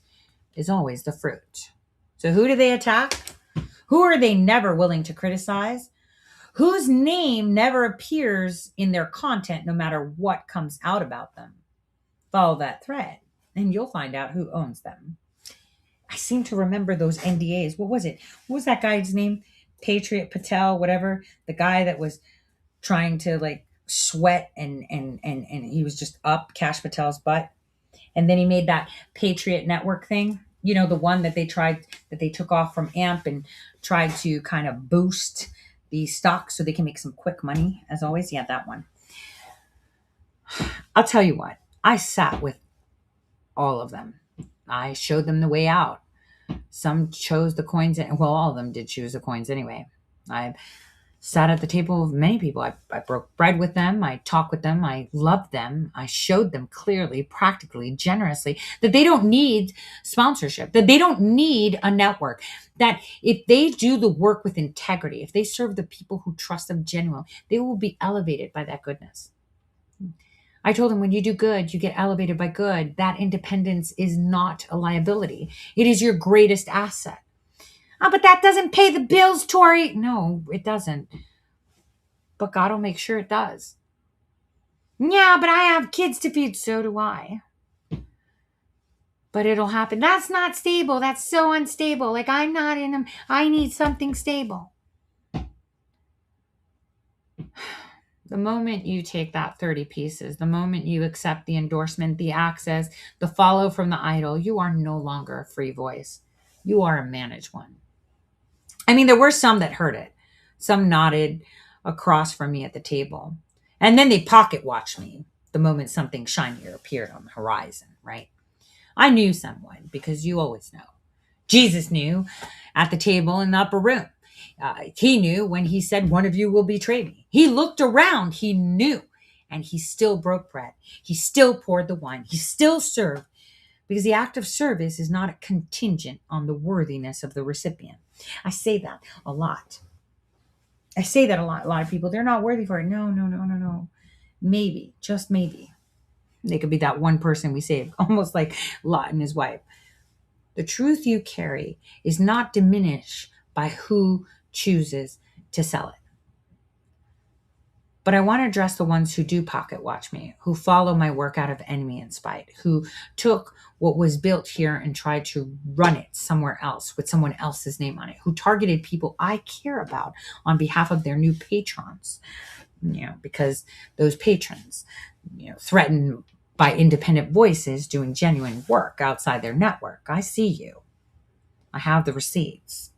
is always the fruit. So who do they attack? Who are they never willing to criticize? whose name never appears in their content no matter what comes out about them. Follow that thread and you'll find out who owns them. I seem to remember those NDAs. What was it? What was that guy's name? Patriot Patel, whatever. The guy that was trying to like sweat and he was just up Cash Patel's butt. And then he made that Patriot Network thing. You know, the one that they took off from AMP and tried to kind of boost the stock so they can make some quick money. As always, yeah, that one. I'll tell you what, I sat with all of them. I showed them the way out. Some chose the coins. Well, all of them did choose the coins anyway. I sat at the table of many people. I broke bread with them. I talked with them. I loved them. I showed them clearly, practically, generously that they don't need sponsorship, that they don't need a network, that if they do the work with integrity, if they serve the people who trust them genuinely, they will be elevated by that goodness. I told them when you do good, you get elevated by good. That independence is not a liability. It is your greatest asset. Oh, but that doesn't pay the bills, Tori. No, it doesn't. But God will make sure it does. Yeah, but I have kids to feed. So do I. But it'll happen. That's not stable. That's so unstable. Like I'm not in them. I need something stable. The moment you take that 30 pieces, the moment you accept the endorsement, the access, the follow from the idol, you are no longer a free voice. You are a managed one. I mean, there were some that heard it. Some nodded across from me at the table. And then they pocket watched me the moment something shinier appeared on the horizon, right? I knew someone because you always know. Jesus knew at the table in the upper room. He knew when he said, one of you will betray me. He looked around. He knew. And he still broke bread. He still poured the wine. He still served. Because the act of service is not a contingent on the worthiness of the recipient. I say that a lot. A lot of people, they're not worthy for it. No. Maybe, just maybe. They could be that one person we saved, almost like Lot and his wife. The truth you carry is not diminished by who chooses to sell it. But I want to address the ones who do pocket watch me, who follow my work out of envy and spite, who took what was built here and tried to run it somewhere else with someone else's name on it, who targeted people I care about on behalf of their new patrons, because those patrons, threatened by independent voices doing genuine work outside their network. I see you. I have the receipts,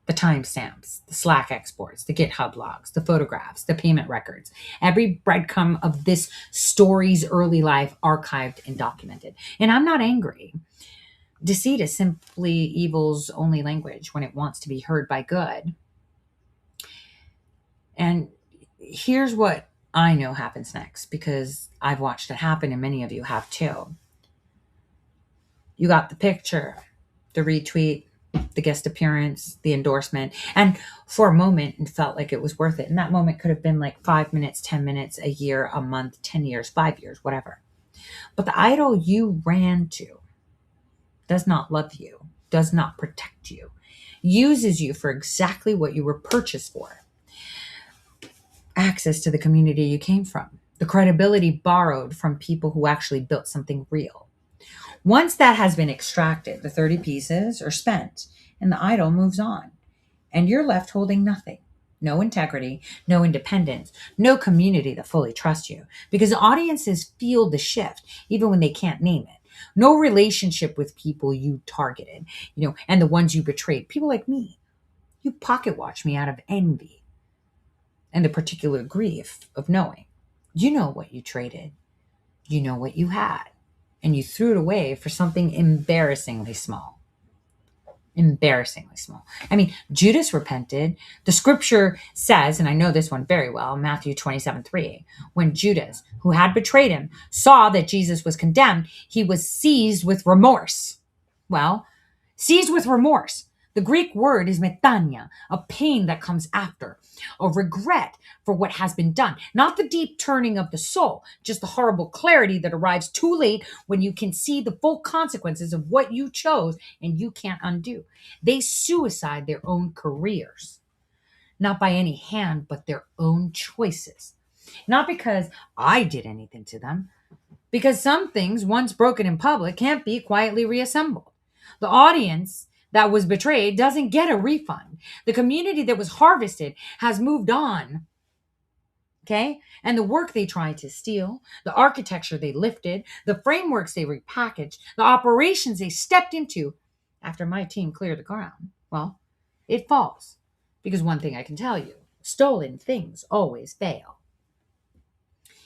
the timestamps, the Slack exports, the GitHub logs, the photographs, the payment records, every breadcrumb of this story's early life archived and documented. And I'm not angry. Deceit is simply evil's only language when it wants to be heard by good. And here's what I know happens next, because I've watched it happen and many of you have too. You got the picture, the retweet, the guest appearance, the endorsement, and for a moment it felt like it was worth it. And that moment could have been like 5 minutes, 10 minutes, a year, a month, 10 years, 5 years, whatever. But the idol you ran to does not love you, does not protect you, uses you for exactly what you were purchased for. Access to the community you came from, the credibility borrowed from people who actually built something real. Once that has been extracted, the 30 pieces are spent and the idol moves on. And you're left holding nothing. No integrity, no independence, no community that fully trusts you. Because audiences feel the shift even when they can't name it. No relationship with people you targeted, and the ones you betrayed. People like me. You pocket watch me out of envy and the particular grief of knowing. You know what you traded. You know what you had. And you threw it away for something embarrassingly small. Embarrassingly small. I mean, Judas repented. The scripture says, and I know this one very well, Matthew 27:3, when Judas, who had betrayed him, saw that Jesus was condemned, he was seized with remorse. Well, seized with remorse. The Greek word is metania, a pain that comes after, a regret for what has been done. Not the deep turning of the soul, just the horrible clarity that arrives too late when you can see the full consequences of what you chose and you can't undo. They suicide their own careers. not by any hand, but their own choices. Not because I did anything to them, because some things, once broken in public, can't be quietly reassembled. The audience that was betrayed doesn't get a refund. The community that was harvested has moved on. Okay? And the work they tried to steal, the architecture they lifted, the frameworks they repackaged, the operations they stepped into after my team cleared the ground, well, it falls. Because one thing I can tell you, stolen things always fail.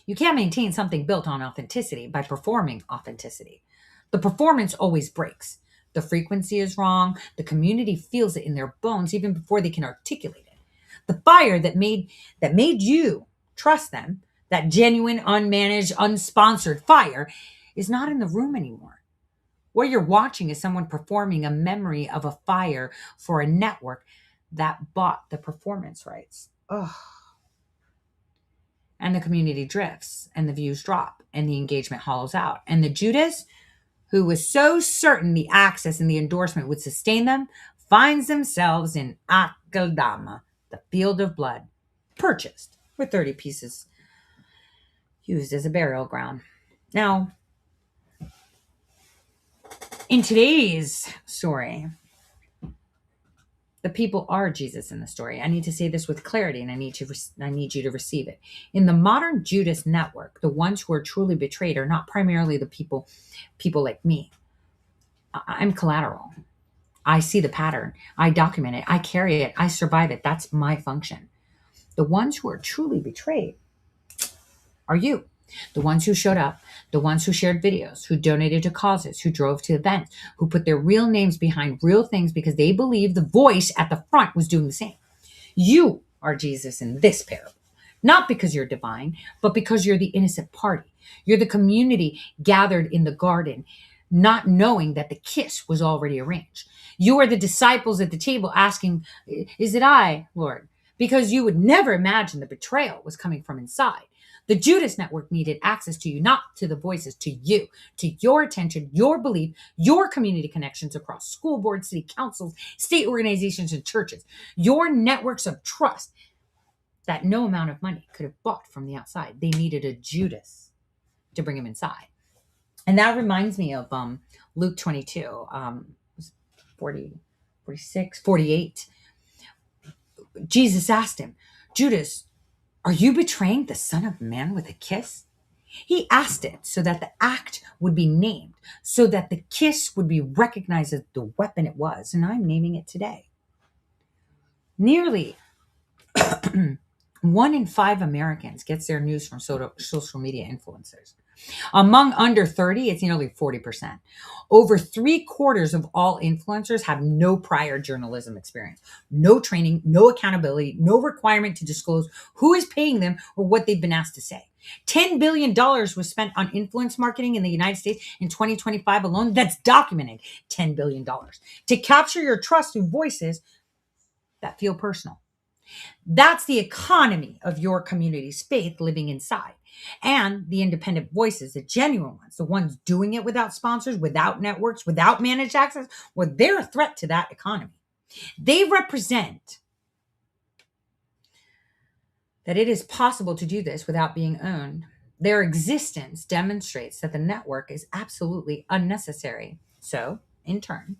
You can't maintain something built on authenticity by performing authenticity. The performance always breaks. The frequency is wrong. The community feels it in their bones even before they can articulate it. The fire that made you trust them, that genuine, unmanaged, unsponsored fire, is not in the room anymore. What you're watching is someone performing a memory of a fire for a network that bought the performance rights. Ugh. And the community drifts, and the views drop, and the engagement hollows out. And the Judas, who was so certain the access and the endorsement would sustain them, finds themselves in Akeldama, the field of blood, purchased for 30 pieces, used as a burial ground. Now, in today's story, the people are Jesus in the story. I need to say this with clarity, and I need you to receive it. In the modern Judas network, the ones who are truly betrayed are not primarily the people like me. I'm collateral. I see the pattern. I document it. I carry it. I survive it. That's my function. The ones who are truly betrayed are you. The ones who showed up, the ones who shared videos, who donated to causes, who drove to events, who put their real names behind real things because they believed the voice at the front was doing the same. You are Jesus in this parable, not because you're divine, but because you're the innocent party. You're the community gathered in the garden, not knowing that the kiss was already arranged. You are the disciples at the table asking, "Is it I, Lord?" Because you would never imagine the betrayal was coming from inside. The Judas Network needed access to you, not to the voices, to you, to your attention, your belief, your community connections across school boards, city councils, state organizations, and churches. Your networks of trust that no amount of money could have bought from the outside. They needed a Judas to bring him inside. And that reminds me of Luke 22, 40, 46, 48. Jesus asked him, "Judas, are you betraying the Son of Man with a kiss?" He asked it so that the act would be named, so that the kiss would be recognized as the weapon it was. And I'm naming it today. Nearly 1 in 5 Americans gets their news from social media influencers. Among under 30, it's nearly 40%. Over 3/4 of all influencers have no prior journalism experience, no training, no accountability, no requirement to disclose who is paying them or what they've been asked to say. $10 billion was spent on influence marketing in the United States in 2025 alone. That's documented. $10 billion to capture your trust through voices that feel personal. That's the economy of your community's faith living inside. And the independent voices, the genuine ones, the ones doing it without sponsors, without networks, without managed access, well, they're a threat to that economy. They represent that it is possible to do this without being owned. Their existence demonstrates that the network is absolutely unnecessary. So, in turn,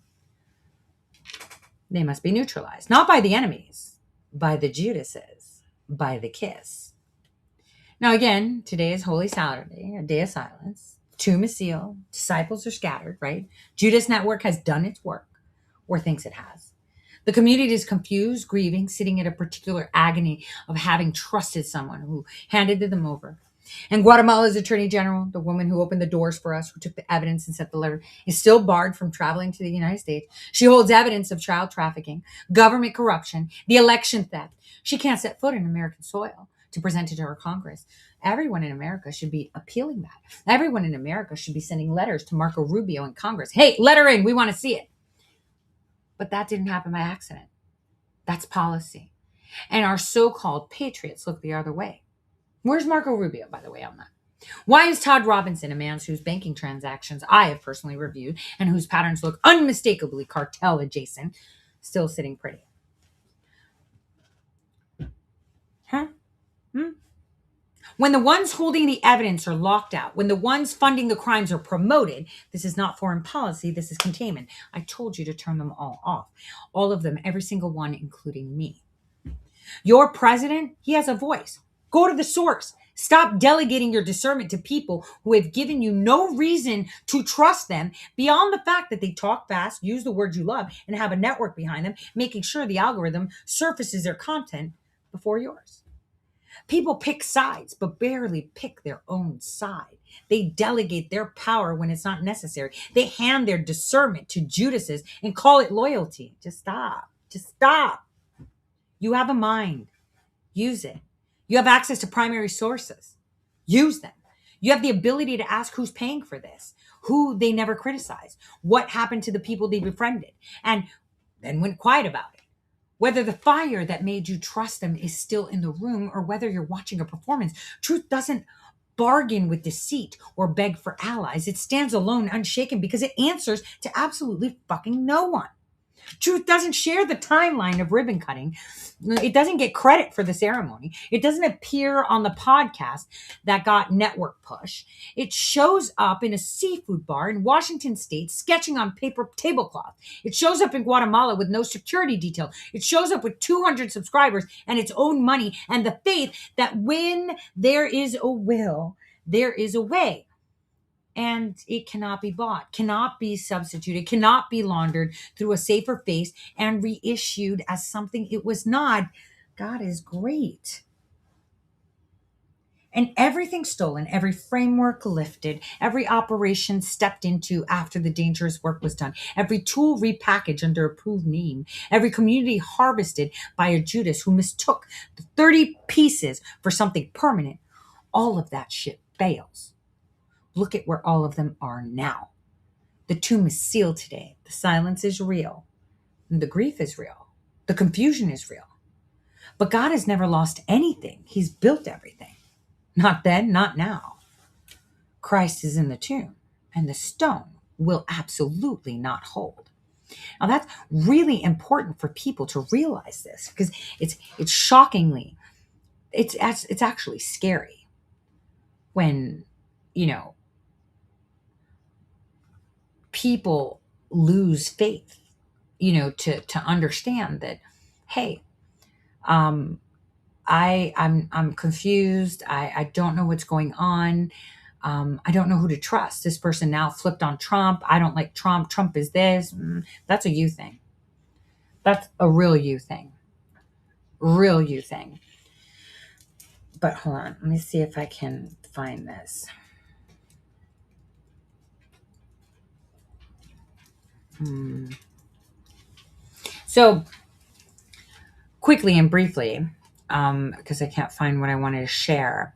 they must be neutralized, not by the enemies, by the Judases, by the kiss. Now, again, today is Holy Saturday, a day of silence. Tomb is sealed. Disciples are scattered, right? Judas Network has done its work, or thinks it has. The community is confused, grieving, sitting in a particular agony of having trusted someone who handed them over. And Guatemala's Attorney General, the woman who opened the doors for us, who took the evidence and sent the letter, is still barred from traveling to the United States. She holds evidence of child trafficking, government corruption, the election theft. She can't set foot in American soil to present it to her Congress. Everyone in America should be appealing that. Everyone in America should be sending letters to Marco Rubio in Congress. Hey, let her in. We want to see it. But that didn't happen by accident. That's policy. And our so-called patriots look the other way. Where's Marco Rubio, by the way, on that? Why is Todd Robinson, a man whose banking transactions I have personally reviewed and whose patterns look unmistakably cartel adjacent, still sitting pretty? Huh? Hmm? When the ones holding the evidence are locked out, when the ones funding the crimes are promoted, this is not foreign policy, this is containment. I told you to turn them all off. All of them, every single one, including me. Your president, he has a voice. Go to the source. Stop delegating your discernment to people who have given you no reason to trust them beyond the fact that they talk fast, use the words you love, and have a network behind them, making sure the algorithm surfaces their content before yours. People pick sides, but barely pick their own side. They delegate their power when it's not necessary. They hand their discernment to Judases and call it loyalty. Just stop. Just stop. You have a mind. Use it. You have access to primary sources. Use them. You have the ability to ask who's paying for this, who they never criticized, what happened to the people they befriended, and then went quiet about it. Whether the fire that made you trust them is still in the room or whether you're watching a performance, truth doesn't bargain with deceit or beg for allies. It stands alone, unshaken, because it answers to absolutely fucking no one. Truth doesn't share the timeline of ribbon cutting. It doesn't get credit for the ceremony. It doesn't appear on the podcast that got network push. It shows up in a seafood bar in Washington State, sketching on paper tablecloth. It shows up in Guatemala with no security detail. It shows up with 200 subscribers and its own money and the faith that when there is a will, there is a way. And it cannot be bought, cannot be substituted, cannot be laundered through a safer face and reissued as something it was not. God is great. And everything stolen, every framework lifted, every operation stepped into after the dangerous work was done, every tool repackaged under approved name, every community harvested by a Judas who mistook the 30 pieces for something permanent, all of that shit fails. Look at where all of them are now. The tomb is sealed today. The silence is real. And the grief is real. The confusion is real. But God has never lost anything. He's built everything. Not then, not now. Christ is in the tomb, and the stone will absolutely not hold. Now that's really important for people to realize this, because it's shockingly, it's actually scary when, people lose faith, to understand that, hey, I'm confused. I don't know what's going on. I don't know who to trust. This person now flipped on Trump. I don't like Trump. Trump is this. That's a you thing. That's a real you thing. Real you thing. But hold on. Let me see if I can find this. So quickly and briefly, because I can't find what I wanted to share,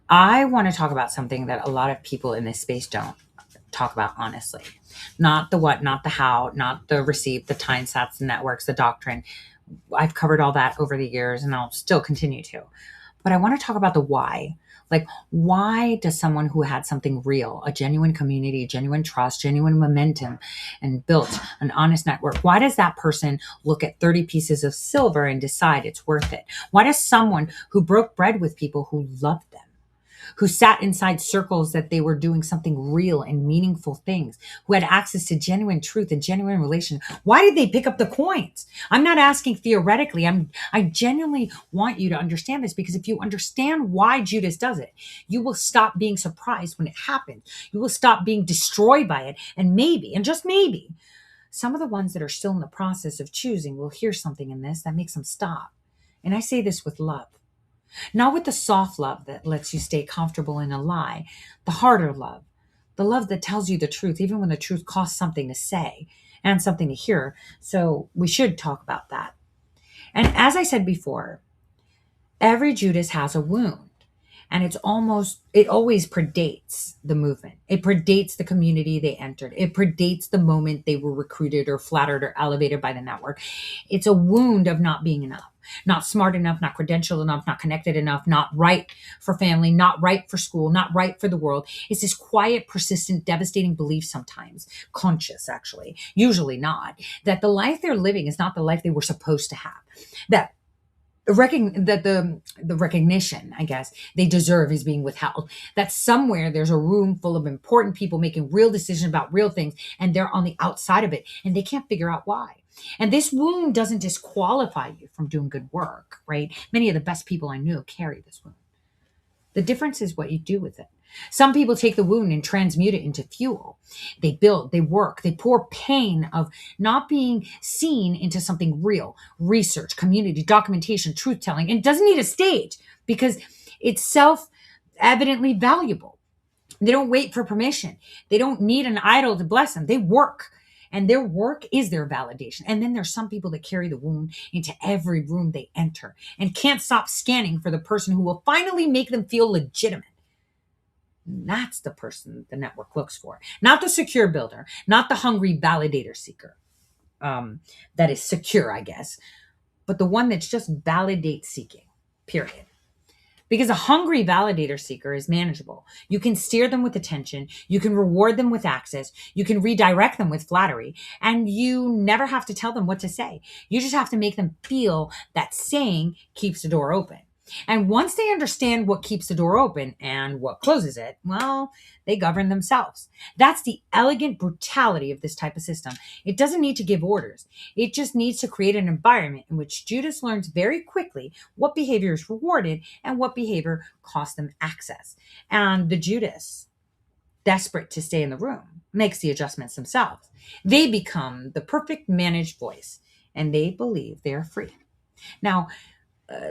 I want to talk about something that a lot of people in this space don't talk about honestly. Not the what, not the how, not the receive, the time sets, the networks, the doctrine. I've covered all that over the years and I'll still continue to. But I want to talk about the why. Like, why does someone who had something real, a genuine community, genuine trust, genuine momentum, and built an honest network, why does that person look at 30 pieces of silver and decide it's worth it? Why does someone who broke bread with people who loved them, who sat inside circles that they were doing something real and meaningful things, who had access to genuine truth and genuine relation, why did they pick up the coins? I'm not asking theoretically. I genuinely want you to understand this, because if you understand why Judas does it, you will stop being surprised when it happens. You will stop being destroyed by it. And maybe, and just maybe, some of the ones that are still in the process of choosing will hear something in this that makes them stop. And I say this with love. Not with the soft love that lets you stay comfortable in a lie, the harder love, the love that tells you the truth, even when the truth costs something to say and something to hear. So we should talk about that. And as I said before, every Judas has a wound. And it always predates the movement. It predates the community they entered. It predates the moment they were recruited or flattered or elevated by the network. It's a wound of not being enough, not smart enough, not credentialed enough, not connected enough, not right for family, not right for school, not right for the world. It's this quiet, persistent, devastating belief sometimes, conscious actually, usually not, that the life they're living is not the life they were supposed to have. That The recognition, I guess, they deserve is being withheld. That somewhere there's a room full of important people making real decisions about real things, and they're on the outside of it, and they can't figure out why. And this wound doesn't disqualify you from doing good work, right? Many of the best people I know carry this wound. The difference is what you do with it. Some people take the wound and transmute it into fuel. They build, they work, they pour pain of not being seen into something real, research, community, documentation, truth telling. And it doesn't need a stage because it's self evidently valuable. They don't wait for permission. They don't need an idol to bless them. They work. And their work is their validation. And then there's some people that carry the wound into every room they enter and can't stop scanning for the person who will finally make them feel legitimate. And that's the person the network looks for. Not the secure builder, not the hungry validator seeker. That is secure, I guess, but the one that's just validate seeking, period. Because a hungry validator seeker is manageable. You can steer them with attention. You can reward them with access. You can redirect them with flattery. And you never have to tell them what to say. You just have to make them feel that saying keeps the door open. And once they understand what keeps the door open and what closes it, well, they govern themselves. That's the elegant brutality of this type of system. It doesn't need to give orders. It just needs to create an environment in which Judas learns very quickly what behavior is rewarded and what behavior costs them access. And the Judas, desperate to stay in the room, makes the adjustments themselves. They become the perfect managed voice, and they believe they are free. Now,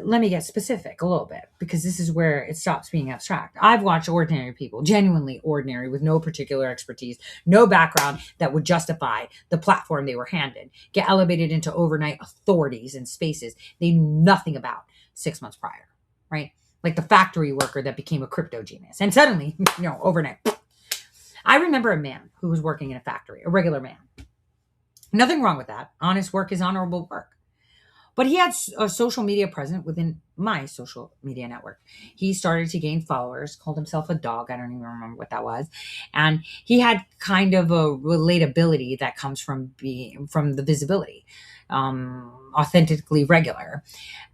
let me get specific a little bit because this is where it stops being abstract. I've watched ordinary people, genuinely ordinary, with no particular expertise, no background that would justify the platform they were handed, get elevated into overnight authorities in spaces they knew nothing about 6 months prior, right? Like the factory worker that became a crypto genius. And suddenly, overnight. I remember a man who was working in a factory, a regular man. Nothing wrong with that. Honest work is honorable work. But he had a social media presence within my social media network. He started to gain followers, called himself a dog. I don't even remember what that was. And he had kind of a relatability that comes from the visibility, authentically regular.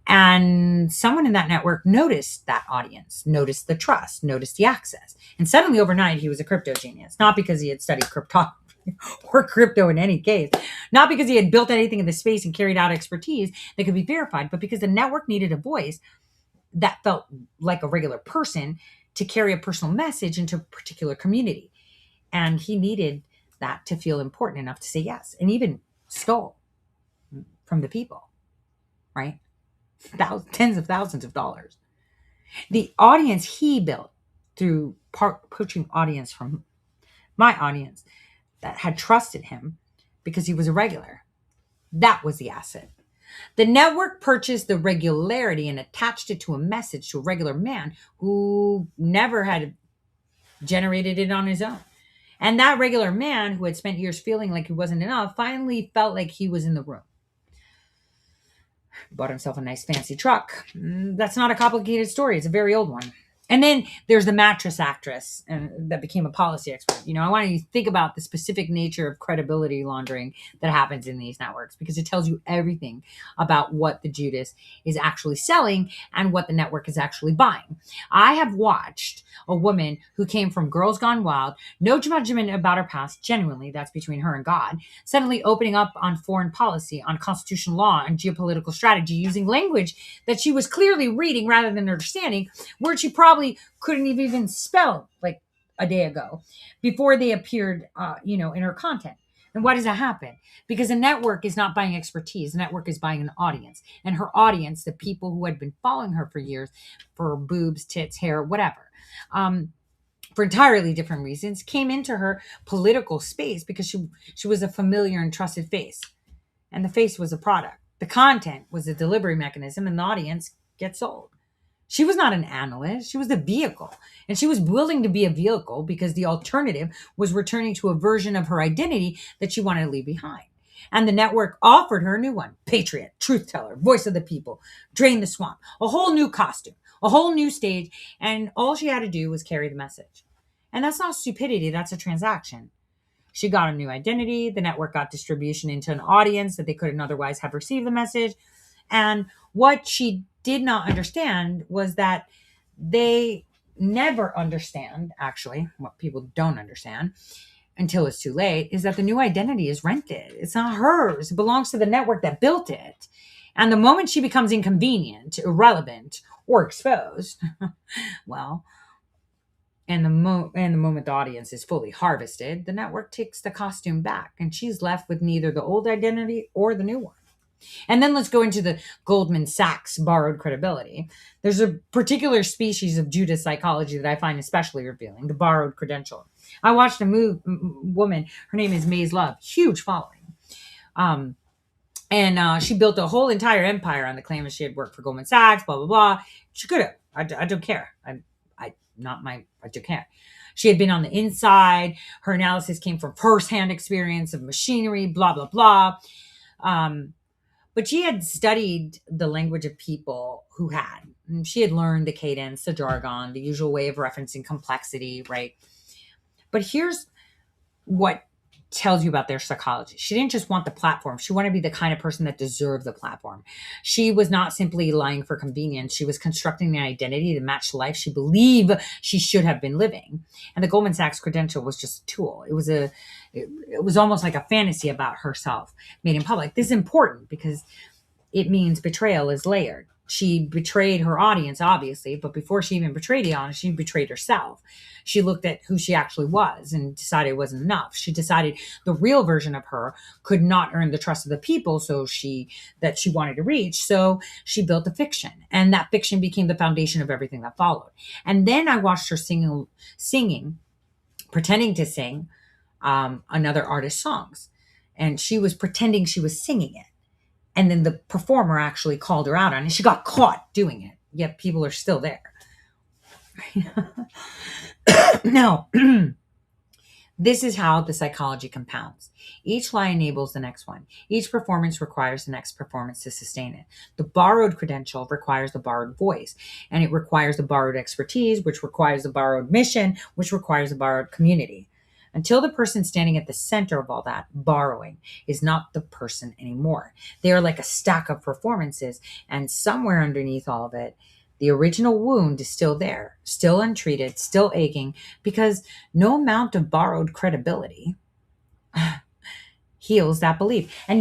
And someone in that network noticed that audience, noticed the trust, noticed the access. And suddenly overnight, he was a crypto genius, not because he had studied cryptography or crypto in any case, not because he had built anything in the space and carried out expertise that could be verified, but because the network needed a voice that felt like a regular person to carry a personal message into a particular community. And he needed that to feel important enough to say yes, and even stole from the people, right? Tens of thousands of dollars. The audience he built through poaching audience from my audience that had trusted him because he was a regular. That was the asset. The network purchased the regularity and attached it to a message to a regular man who never had generated it on his own. And that regular man who had spent years feeling like he wasn't enough finally felt like he was in the room. Bought himself a nice fancy truck. That's not a complicated story. It's a very old one. And then there's the mattress actress that became a policy expert. I want you to think about the specific nature of credibility laundering that happens in these networks because it tells you everything about what the Judas is actually selling and what the network is actually buying. I have watched a woman who came from Girls Gone Wild, no judgment about her past, genuinely, that's between her and God, suddenly opening up on foreign policy, on constitutional law, and geopolitical strategy using language that she was clearly reading rather than understanding, words she probably couldn't even spell like a day ago before they appeared, in her content. And why does that happen? Because a network is not buying expertise. The network is buying an audience. And her audience, the people who had been following her for years, for boobs, tits, hair, whatever, for entirely different reasons, came into her political space because she was a familiar and trusted face. And the face was a product. The content was a delivery mechanism, and the audience gets sold. She was not an analyst. She was the vehicle. And she was willing to be a vehicle because the alternative was returning to a version of her identity that she wanted to leave behind. And the network offered her a new one: patriot, truth teller, voice of the people, drain the swamp, a whole new costume, a whole new stage. And all she had to do was carry the message. And that's not stupidity. That's a transaction. She got a new identity. The network got distribution into an audience that they couldn't otherwise have received the message. And what she did not understand was that they never understand, actually, what people don't understand until it's too late, is that the new identity is rented. It's not hers. It belongs to the network that built it. And the moment she becomes inconvenient, irrelevant, or exposed, well, and the moment the audience is fully harvested, the network takes the costume back, and she's left with neither the old identity or the new one. And then let's go into the Goldman Sachs borrowed credibility. There's a particular species of Judas psychology that I find especially revealing, the borrowed credential. I watched a woman, her name is Maze Love, huge following. And she built a whole entire empire on the claim that she had worked for Goldman Sachs, blah, blah, blah. She could have. I don't care. I don't care. She had been on the inside. Her analysis came from firsthand experience of machinery, blah, blah, blah. But she had studied the language of people who had. And she had learned the cadence, the jargon, the usual way of referencing complexity, right? But here's what tells you about their psychology. She didn't just want the platform. She wanted to be the kind of person that deserved the platform. She was not simply lying for convenience. She was constructing an identity to match the life she believed she should have been living. And the Goldman Sachs credential was just a tool. It was almost like a fantasy about herself made in public. This is important because it means betrayal is layered. She betrayed her audience, obviously, but before she even betrayed the audience, she betrayed herself. She looked at who she actually was and decided it wasn't enough. She decided the real version of her could not earn the trust of the people that she wanted to reach. So she built a fiction, and that fiction became the foundation of everything that followed. And then I watched her singing, pretending to sing another artist's songs, and she was pretending she was singing it. And then the performer actually called her out on it. She got caught doing it. Yet people are still there. Now, this is how the psychology compounds. Each lie enables the next one. Each performance requires the next performance to sustain it. The borrowed credential requires the borrowed voice, and it requires the borrowed expertise, which requires the borrowed mission, which requires the borrowed community. Until the person standing at the center of all that borrowing is not the person anymore. They are like a stack of performances, and somewhere underneath all of it, the original wound is still there, still untreated, still aching, because no amount of borrowed credibility heals that belief. And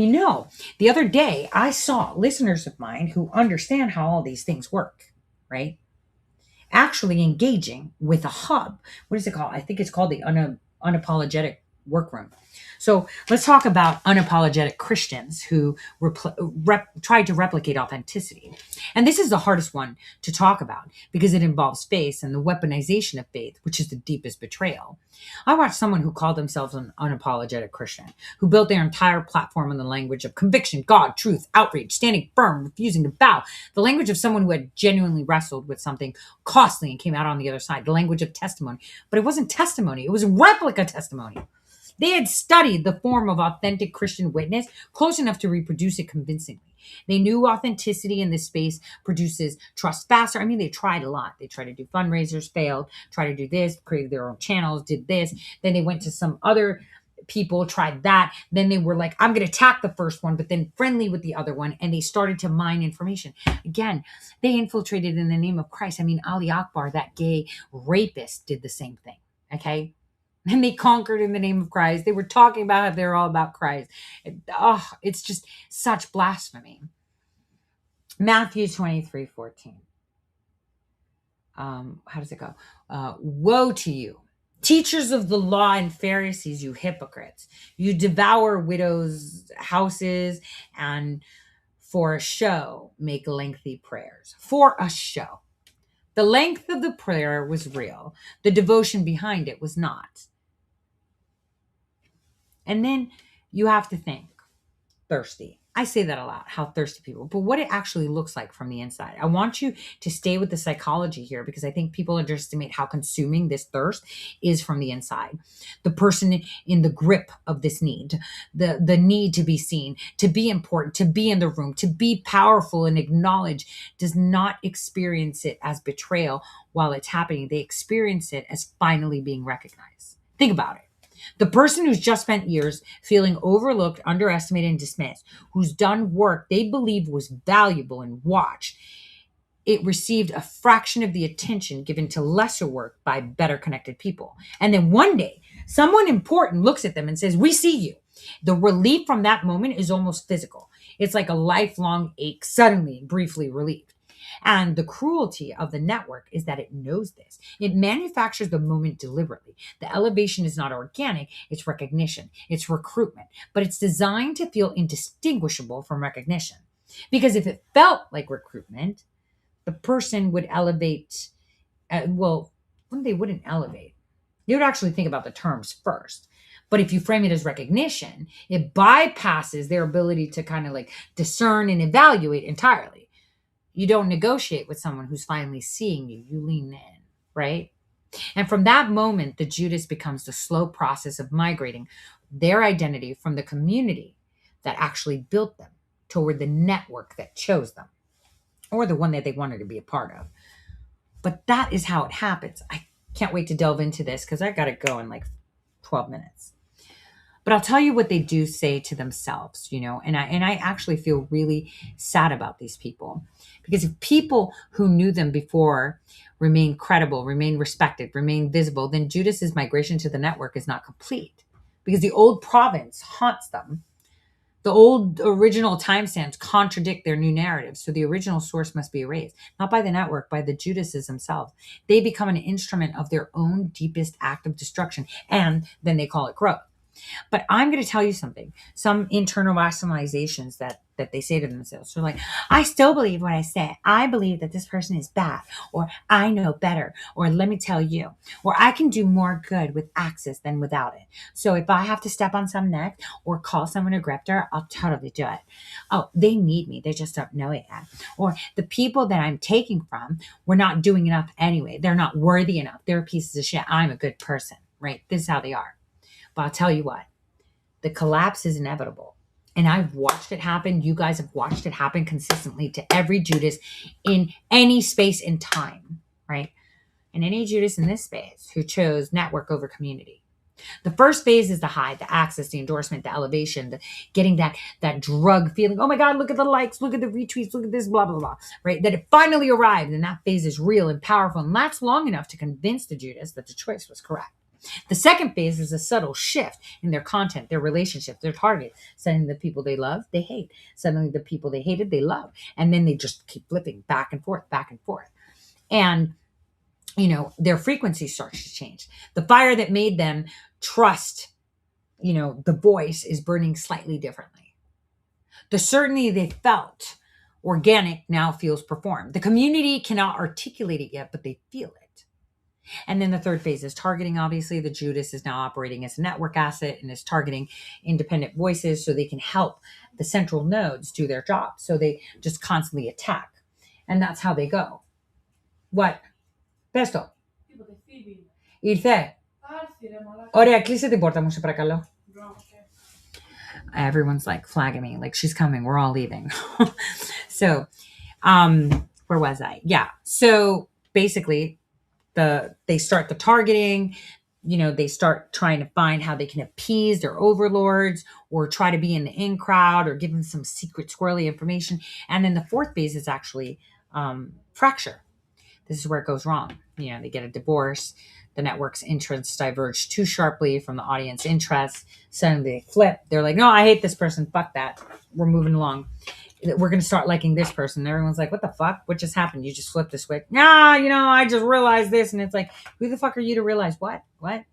the other day I saw listeners of mine who understand how all these things work, right? Actually engaging with a hub. What is it called? I think it's called the unapologetic workroom. So let's talk about unapologetic Christians who tried to replicate authenticity. And this is the hardest one to talk about because it involves faith and the weaponization of faith, which is the deepest betrayal. I watched someone who called themselves an unapologetic Christian, who built their entire platform on the language of conviction, God, truth, outrage, standing firm, refusing to bow, the language of someone who had genuinely wrestled with something costly and came out on the other side, the language of testimony. But it wasn't testimony, it was replica testimony. They had studied the form of authentic Christian witness close enough to reproduce it convincingly. They knew authenticity in this space produces trust faster. I mean, they tried a lot. They tried to do fundraisers, failed, tried to do this, created their own channels, did this. Then they went to some other people, tried that. Then they were like, I'm going to attack the first one, but then friendly with the other one. And they started to mine information. Again, they infiltrated in the name of Christ. I mean, Ali Akbar, that gay rapist, did the same thing. Okay. And they conquered in the name of Christ. They were talking about how they're all about Christ. It's just such blasphemy. Matthew 23:14. How does it go? Woe to you, teachers of the law and Pharisees, you hypocrites. You devour widows' houses and for a show make lengthy prayers. For a show. The length of the prayer was real. The devotion behind it was not. And then you have to think, thirsty. I say that a lot, how thirsty people, but what it actually looks like from the inside. I want you to stay with the psychology here because I think people underestimate how consuming this thirst is from the inside. The person in the grip of this need, the need to be seen, to be important, to be in the room, to be powerful and acknowledged, does not experience it as betrayal while it's happening. They experience it as finally being recognized. Think about it. The person who's just spent years feeling overlooked, underestimated, and dismissed, who's done work they believe was valuable and watched, it received a fraction of the attention given to lesser work by better connected people. And then one day, someone important looks at them and says, "We see you." The relief from that moment is almost physical. It's like a lifelong ache, suddenly, briefly relieved. And the cruelty of the network is that it knows this. It manufactures the moment deliberately. The elevation is not organic, it's recognition, it's recruitment, but it's designed to feel indistinguishable from recognition. Because if it felt like recruitment, the person would elevate. Well, they wouldn't elevate. They would actually think about the terms first. But if you frame it as recognition, it bypasses their ability to kind of like discern and evaluate entirely. You don't negotiate with someone who's finally seeing you. You lean in, right? And from that moment, the Judas becomes the slow process of migrating their identity from the community that actually built them toward the network that chose them, or the one that they wanted to be a part of. But that is how it happens. I can't wait to delve into this because I got to go in like 12 minutes. But I'll tell you what they do say to themselves, and I actually feel really sad about these people, because if people who knew them before remain credible, remain respected, remain visible, then Judas's migration to the network is not complete, because the old province haunts them. The old original timestamps contradict their new narratives, so the original source must be erased, not by the network, by the Judases themselves. They become an instrument of their own deepest act of destruction, and then they call it growth. But I'm going to tell you something. Some internal rationalizations that they say to themselves. So like, I still believe what I say. I believe that this person is bad, or I know better, or let me tell you, or I can do more good with access than without it. So if I have to step on some neck or call someone a grifter, I'll totally do it. Oh, they need me. They just don't know it yet. Or the people that I'm taking from, we're not doing enough anyway. They're not worthy enough. They're pieces of shit. I'm a good person, right? This is how they are. But I'll tell you what, the collapse is inevitable. And I've watched it happen. You guys have watched it happen consistently to every Judas in any space and time, right? And any Judas in this space who chose network over community. The first phase is the high, the access, the endorsement, the elevation, the getting that drug feeling. Oh my God, look at the likes, look at the retweets, look at this, blah, blah, blah, right? That it finally arrived, and that phase is real and powerful and lasts long enough to convince the Judas that the choice was correct. The second phase is a subtle shift in their content, their relationships, their target. Suddenly the people they love, they hate. Suddenly the people they hated, they love. And then they just keep flipping back and forth, back and forth. And, their frequency starts to change. The fire that made them trust, the voice is burning slightly differently. The certainty they felt organic now feels performed. The community cannot articulate it yet, but they feel it. And then the third phase is targeting. Obviously, the Judas is now operating as a network asset and is targeting independent voices so they can help the central nodes do their job. So they just constantly attack. And that's how they go. What? Pesto. Irse. Ora, aquí se te importa mucho para Carlo. Everyone's like flagging me, like she's coming. We're all leaving. So, where was I? Yeah. So basically, they start the targeting, they start trying to find how they can appease their overlords or try to be in the in crowd or give them some secret squirrely information. And then the fourth phase is actually fracture. This is where it goes wrong. They get a divorce. The network's interests diverge too sharply from the audience interests. Suddenly they flip. They're like, no, I hate this person. Fuck that. We're moving along. We're going to start liking this person. And everyone's like, what the fuck? What just happened? You just flipped the switch. Nah, I just realized this. And it's like, who the fuck are you to realize what? What?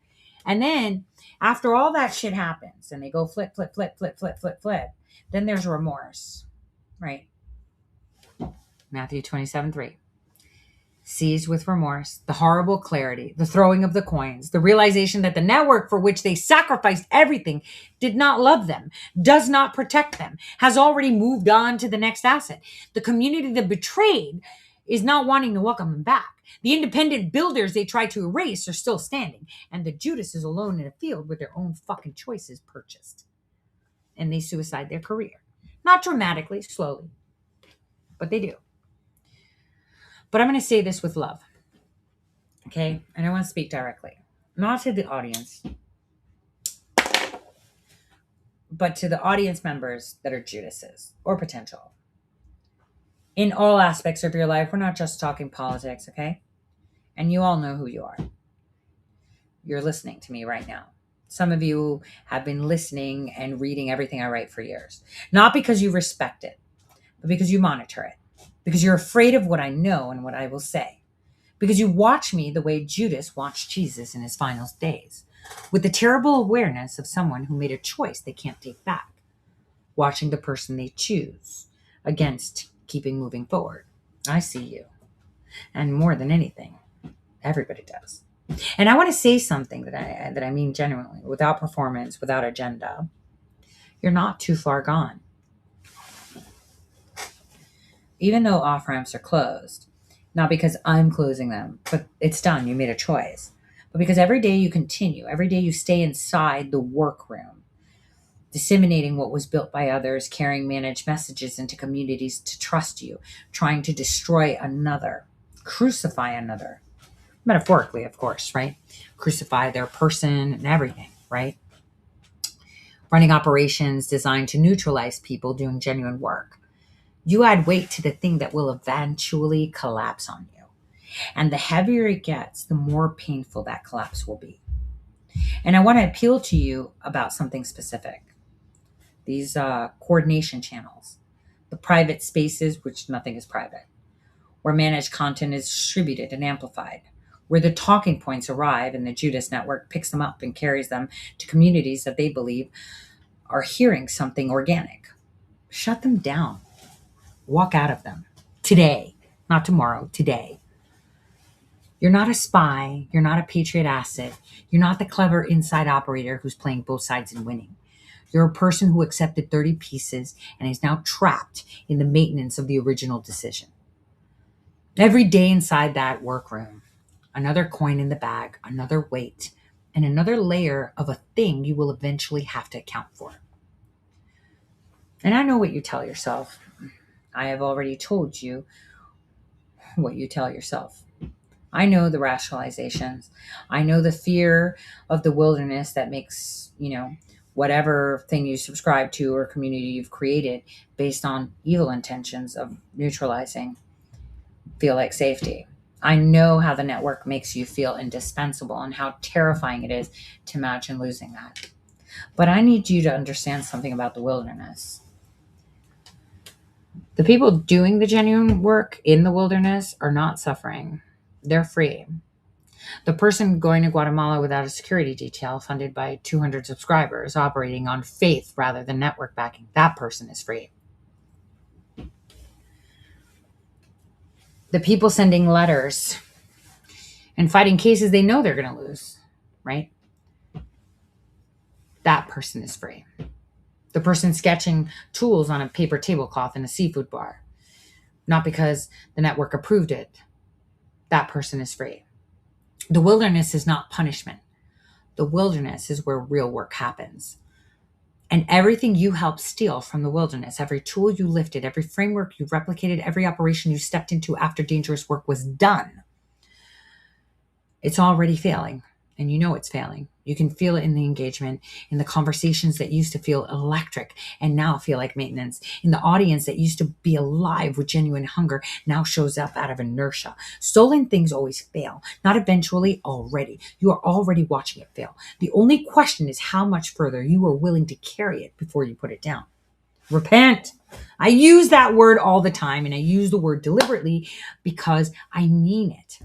And then after all that shit happens and they go flip, flip, flip, flip, flip, flip, flip, then there's remorse, right? Matthew 27:3. Seized with remorse, the horrible clarity, the throwing of the coins, the realization that the network for which they sacrificed everything did not love them, does not protect them, has already moved on to the next asset. The community that betrayed is not wanting to welcome them back. The independent builders they tried to erase are still standing, and the Judas is alone in a field with their own fucking choices purchased. And they suicide their career. Not dramatically, slowly, but they do. But I'm going to say this with love, okay? And I want to speak directly, not to the audience, but to the audience members that are Judases or potential. In all aspects of your life, we're not just talking politics, okay? And you all know who you are. You're listening to me right now. Some of you have been listening and reading everything I write for years. Not because you respect it, but because you monitor it. Because you're afraid of what I know and what I will say. Because you watch me the way Judas watched Jesus in his final days, with the terrible awareness of someone who made a choice they can't take back, watching the person they choose against keeping moving forward. I see you. And more than anything, everybody does. And I want to say something that I mean genuinely, without performance, without agenda. You're not too far gone. Even though off ramps are closed, not because I'm closing them, but it's done. You made a choice. But because every day you continue, every day you stay inside the workroom, disseminating what was built by others, carrying managed messages into communities to trust you, trying to destroy another, crucify another. Metaphorically, of course, right? Crucify their person and everything, right? Running operations designed to neutralize people doing genuine work. You add weight to the thing that will eventually collapse on you. And the heavier it gets, the more painful that collapse will be. And I want to appeal to you about something specific. These coordination channels, the private spaces, which nothing is private, where managed content is distributed and amplified, where the talking points arrive and the Judas Network picks them up and carries them to communities that they believe are hearing something organic. Shut them down. Walk out of them. Today, not tomorrow, today. You're not a spy. You're not a Patriot asset. You're not the clever inside operator who's playing both sides and winning. You're a person who accepted 30 pieces and is now trapped in the maintenance of the original decision. Every day inside that workroom, another coin in the bag, another weight, and another layer of a thing you will eventually have to account for. And I know what you tell yourself. I have already told you what you tell yourself. I know the rationalizations. I know the fear of the wilderness that makes, whatever thing you subscribe to or community you've created based on evil intentions of neutralizing feel like safety. I know how the network makes you feel indispensable and how terrifying it is to imagine losing that. But I need you to understand something about the wilderness. The people doing the genuine work in the wilderness are not suffering. They're free. The person going to Guatemala without a security detail funded by 200 subscribers operating on faith rather than network backing, that person is free. The people sending letters and fighting cases they know they're going to lose, right? That person is free. The person sketching tools on a paper tablecloth in a seafood bar, not because the network approved it, that person is free. The wilderness is not punishment. The wilderness is where real work happens. And everything you helped steal from the wilderness, every tool you lifted, every framework you replicated, every operation you stepped into after dangerous work was done, it's already failing. And you know it's failing. You can feel it in the engagement, in the conversations that used to feel electric and now feel like maintenance, in the audience that used to be alive with genuine hunger now shows up out of inertia. Stolen things always fail, not eventually, already. You are already watching it fail. The only question is how much further you are willing to carry it before you put it down. Repent. I use that word all the time, and I use the word deliberately because I mean it.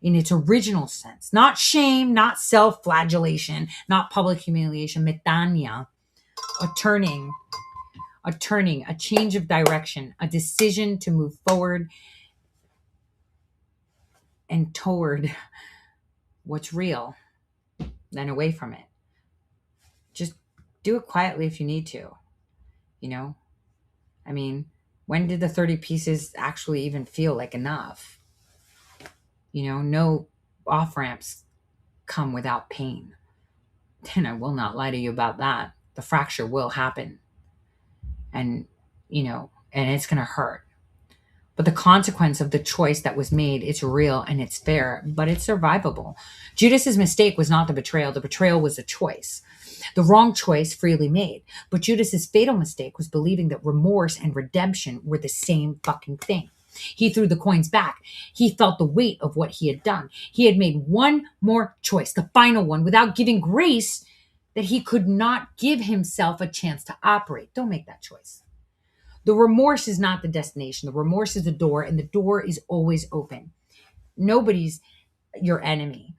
In its original sense, not shame, not self-flagellation, not public humiliation, metania, a turning, a change of direction, a decision to move forward and toward what's real, then away from it. Just do it quietly if you need to, when did the 30 pieces actually even feel like enough? No off-ramps come without pain. And I will not lie to you about that. The fracture will happen. And, and it's going to hurt. But the consequence of the choice that was made, it's real and it's fair, but it's survivable. Judas's mistake was not the betrayal. The betrayal was a choice. The wrong choice freely made. But Judas's fatal mistake was believing that remorse and redemption were the same fucking thing. He threw the coins back. He felt the weight of what he had done. He had made one more choice, the final one, without giving grace that he could not give himself a chance to operate. Don't make that choice. The remorse is not the destination. The remorse is the door, and the door is always open. Nobody's your enemy.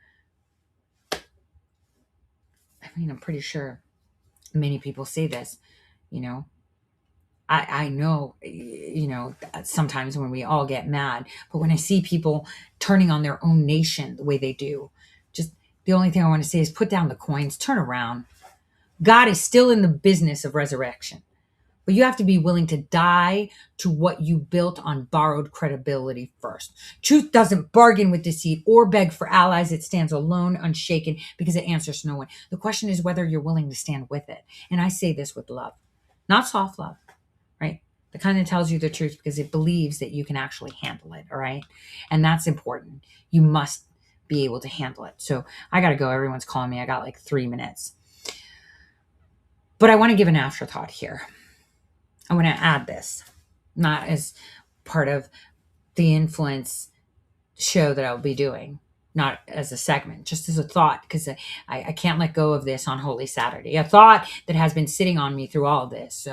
I mean, I'm pretty sure many people say this, you know. I know, sometimes when we all get mad, but when I see people turning on their own nation the way they do, just the only thing I want to say is put down the coins, turn around. God is still in the business of resurrection. But you have to be willing to die to what you built on borrowed credibility first. Truth doesn't bargain with deceit or beg for allies. It stands alone, unshaken, because it answers no one. The question is whether you're willing to stand with it. And I say this with love, not soft love, right? The kind that tells you the truth because it believes that you can actually handle it, all right? And that's important. You must be able to handle it. So I got to go. Everyone's calling me. I got like 3 minutes. But I want to give an afterthought here. I want to add this, not as part of the influence show that I'll be doing, not as a segment, just as a thought, because I can't let go of this on Holy Saturday. A thought that has been sitting on me through all of this,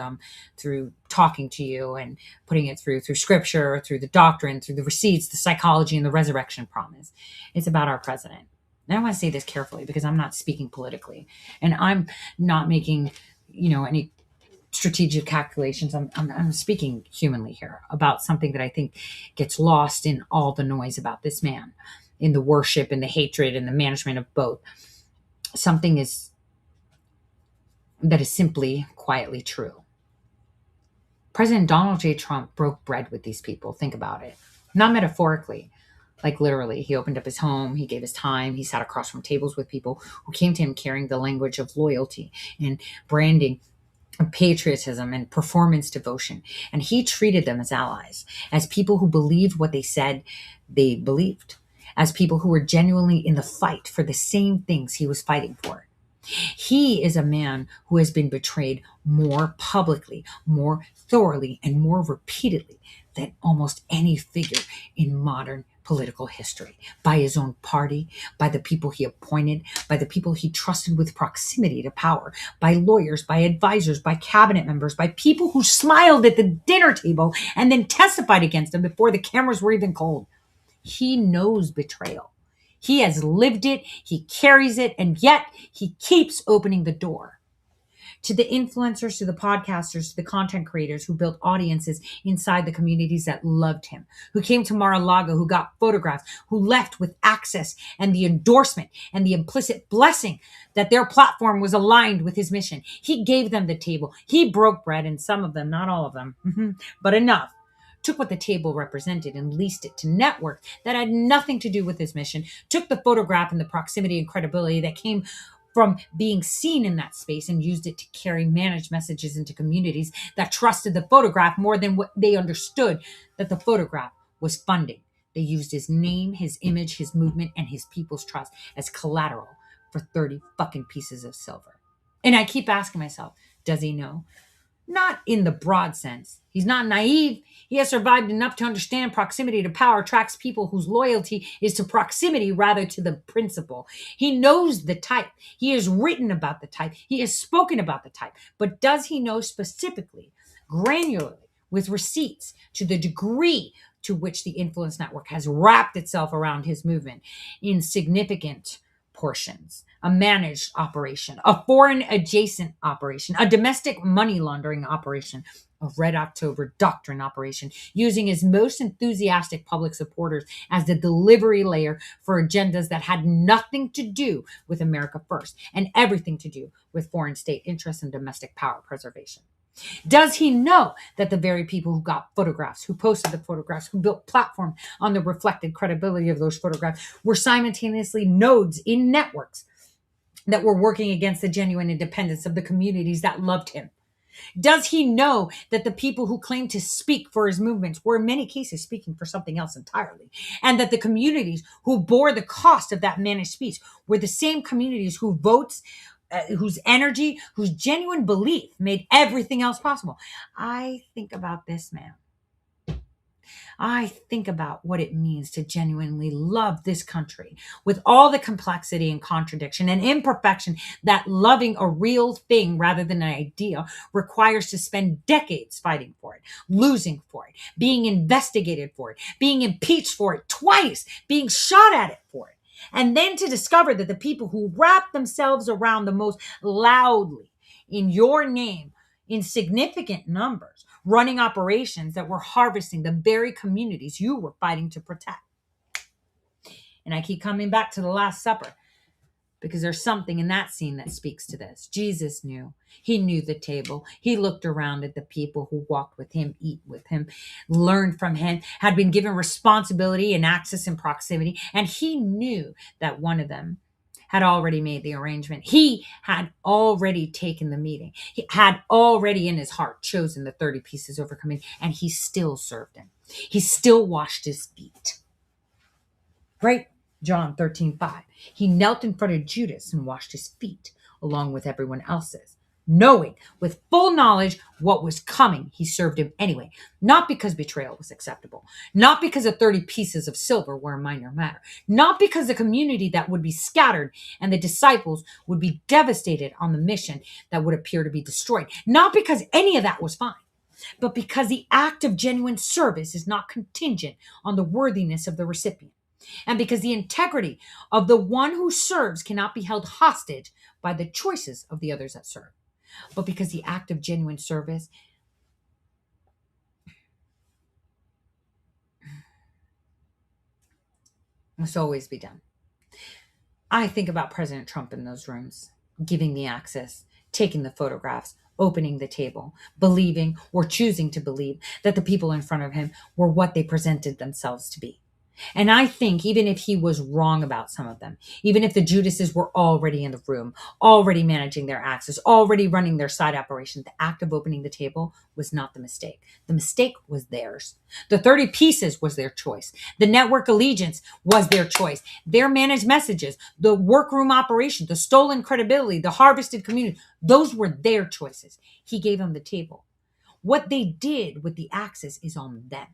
through talking to you and putting it through scripture, through the doctrine, through the receipts, the psychology, and the resurrection promise. It's about our president. And I want to say this carefully because I'm not speaking politically and I'm not making, any strategic calculations. I'm speaking humanly here about something that I think gets lost in all the noise about this man, in the worship and the hatred and the management of both. Something that is simply quietly true. President Donald J. Trump broke bread with these people. Think about it. Not metaphorically, like literally. He opened up his home. He gave his time. He sat across from tables with people who came to him carrying the language of loyalty and branding, patriotism and performance devotion. And he treated them as allies, as people who believed what they said they believed, as people who were genuinely in the fight for the same things he was fighting for. He is a man who has been betrayed more publicly, more thoroughly, and more repeatedly than almost any figure in modern political history, by his own party, by the people he appointed, by the people he trusted with proximity to power, by lawyers, by advisors, by cabinet members, by people who smiled at the dinner table and then testified against him before the cameras were even cold. He knows betrayal. He has lived it, he carries it, and yet he keeps opening the door. To the influencers, to the podcasters, to the content creators who built audiences inside the communities that loved him, who came to Mar-a-Lago, who got photographs, who left with access and the endorsement and the implicit blessing that their platform was aligned with his mission. He gave them the table. He broke bread, and some of them, not all of them, but enough, took what the table represented and leased it to networks that had nothing to do with his mission, took the photograph and the proximity and credibility that came from being seen in that space and used it to carry managed messages into communities that trusted the photograph more than what they understood that the photograph was funding. They used his name, his image, his movement, and his people's trust as collateral for 30 fucking pieces of silver. And I keep asking myself, does he know? Not in the broad sense. He's not naive. He has survived enough to understand proximity to power attracts people whose loyalty is to proximity rather to the principle. He knows the type. He has written about the type. He has spoken about the type. But does he know specifically, granularly, with receipts, to the degree to which the influence network has wrapped itself around his movement in significant portions? A managed operation, a foreign adjacent operation, a domestic money laundering operation, a Red October doctrine operation, using his most enthusiastic public supporters as the delivery layer for agendas that had nothing to do with America first and everything to do with foreign state interests and domestic power preservation. Does he know that the very people who got photographs, who posted the photographs, who built platform on the reflected credibility of those photographs were simultaneously nodes in networks that were working against the genuine independence of the communities that loved him? Does he know that the people who claim to speak for his movements were in many cases speaking for something else entirely? And that the communities who bore the cost of that managed speech were the same communities who votes, whose energy, whose genuine belief made everything else possible. I think about this man. I think about what it means to genuinely love this country with all the complexity and contradiction and imperfection that loving a real thing rather than an idea requires to spend decades fighting for it, losing for it, being investigated for it, being impeached for it twice, being shot at it for it. And then to discover that the people who wrap themselves around the most loudly in your name in significant numbers, running operations that were harvesting the very communities you were fighting to protect. And I keep coming back to the Last Supper because there's something in that scene that speaks to this. Jesus knew. He knew the table. He looked around at the people who walked with him, eat with him, learned from him, had been given responsibility and access and proximity. And he knew that one of them had already made the arrangement. He had already taken the meeting. He had already in his heart chosen the 30 pieces over communion, and he still served him. He still washed his feet. Right? John 13:5. He knelt in front of Judas and washed his feet along with everyone else's. Knowing with full knowledge what was coming, he served him anyway. Not because betrayal was acceptable. Not because the 30 pieces of silver were a minor matter. Not because the community that would be scattered and the disciples would be devastated on the mission that would appear to be destroyed. Not because any of that was fine. But because the act of genuine service is not contingent on the worthiness of the recipient. And because the integrity of the one who serves cannot be held hostage by the choices of the others that serve. But because the act of genuine service must always be done. I think about President Trump in those rooms, giving the access, taking the photographs, opening the table, believing or choosing to believe that the people in front of him were what they presented themselves to be. And I think even if he was wrong about some of them, even if the Judases were already in the room, already managing their access, already running their side operation, the act of opening the table was not the mistake. The mistake was theirs. The 30 pieces was their choice. The network allegiance was their choice. Their managed messages, the workroom operation, the stolen credibility, the harvested community, those were their choices. He gave them the table. What they did with the access is on them.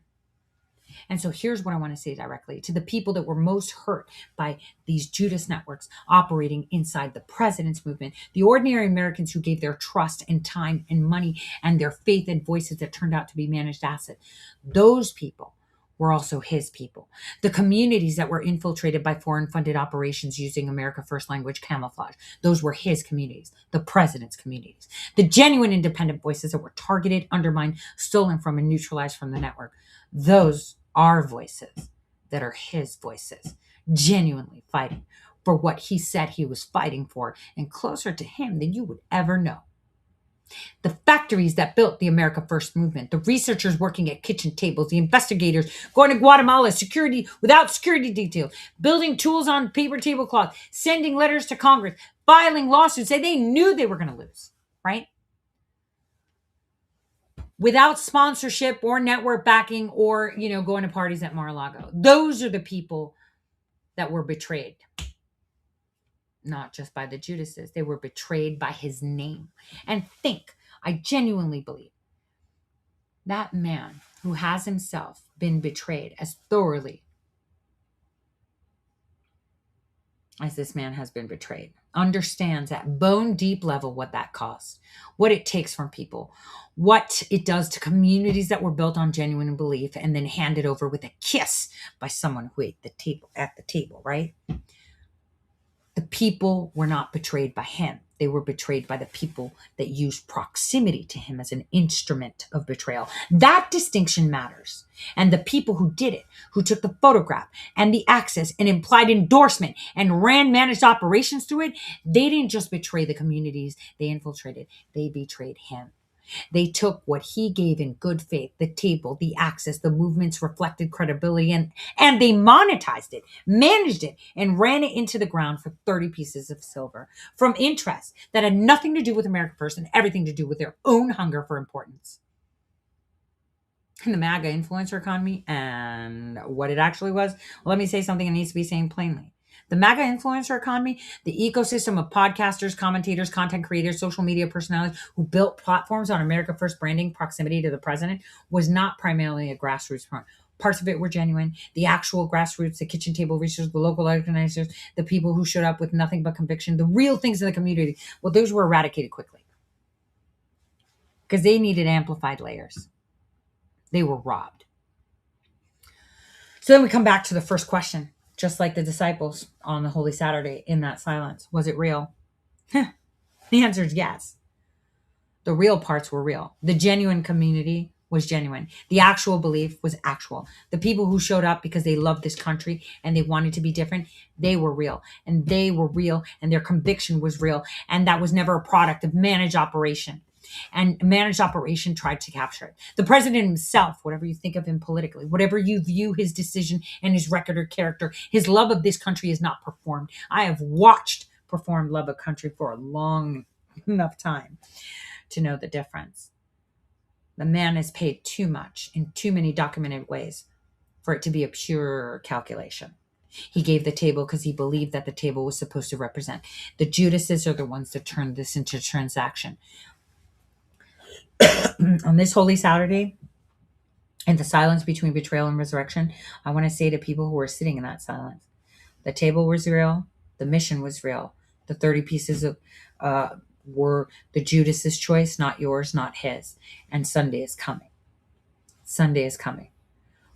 And so here's what I want to say directly to the people that were most hurt by these Judas networks operating inside the president's movement, the ordinary Americans who gave their trust and time and money and their faith and voices that turned out to be managed assets. Those people were also his people. The communities that were infiltrated by foreign funded operations using America First language camouflage. Those were his communities, the president's communities. The genuine independent voices that were targeted, undermined, stolen from, and neutralized from the network. Those are voices that are his voices, genuinely fighting for what he said he was fighting for and closer to him than you would ever know. The factories that built the America First movement, the researchers working at kitchen tables, the investigators going to Guatemala, security without security details, building tools on paper tablecloth, sending letters to Congress, filing lawsuits, say they knew they were going to lose, right? Without sponsorship or network backing or, going to parties at Mar-a-Lago. Those are the people that were betrayed. Not just by the Judases. They were betrayed by his name. And I genuinely believe that man who has himself been betrayed as thoroughly as this man has been betrayed, understands at bone deep level what that costs, what it takes from people, what it does to communities that were built on genuine belief and then handed over with a kiss by someone who ate at the table, right? The people were not betrayed by him. They were betrayed by the people that used proximity to him as an instrument of betrayal. That distinction matters. And the people who did it, who took the photograph and the access and implied endorsement and ran managed operations through it, they didn't just betray the communities they infiltrated. They betrayed him. They took what he gave in good faith, the table, the access, the movement's reflected credibility, and they monetized it, managed it, and ran it into the ground for 30 pieces of silver from interests that had nothing to do with America First and everything to do with their own hunger for importance. And the MAGA influencer economy and what it actually was. Well, let me say something that needs to be saying plainly. The MAGA influencer economy, the ecosystem of podcasters, commentators, content creators, social media personalities who built platforms on America First branding, proximity to the president, was not primarily a grassroots front. Parts of it were genuine. The actual grassroots, the kitchen table researchers, the local organizers, the people who showed up with nothing but conviction, the real things in the community, well, those were eradicated quickly because they needed amplified layers. They were robbed. So then we come back to the first question. Just like the disciples on the Holy Saturday in that silence. Was it real? The answer is yes. The real parts were real. The genuine community was genuine. The actual belief was actual. The people who showed up because they loved this country and they wanted to be different, they were real. And they were real and their conviction was real. And that was never a product of managed operation. And managed operation tried to capture it. The president himself, whatever you think of him politically, whatever you view his decision and his record or character, his love of this country is not performed. I have watched performed love of country for a long enough time to know the difference. The man is paid too much in too many documented ways for it to be a pure calculation. He gave the table because he believed that the table was supposed to represent. The Judases are the ones that turned this into a transaction. On this Holy Saturday, in the silence between betrayal and resurrection, I want to say to people who are sitting in that silence, the table was real, the mission was real, the 30 pieces of were the Judas's choice, not yours, not his, and Sunday is coming. Sunday is coming.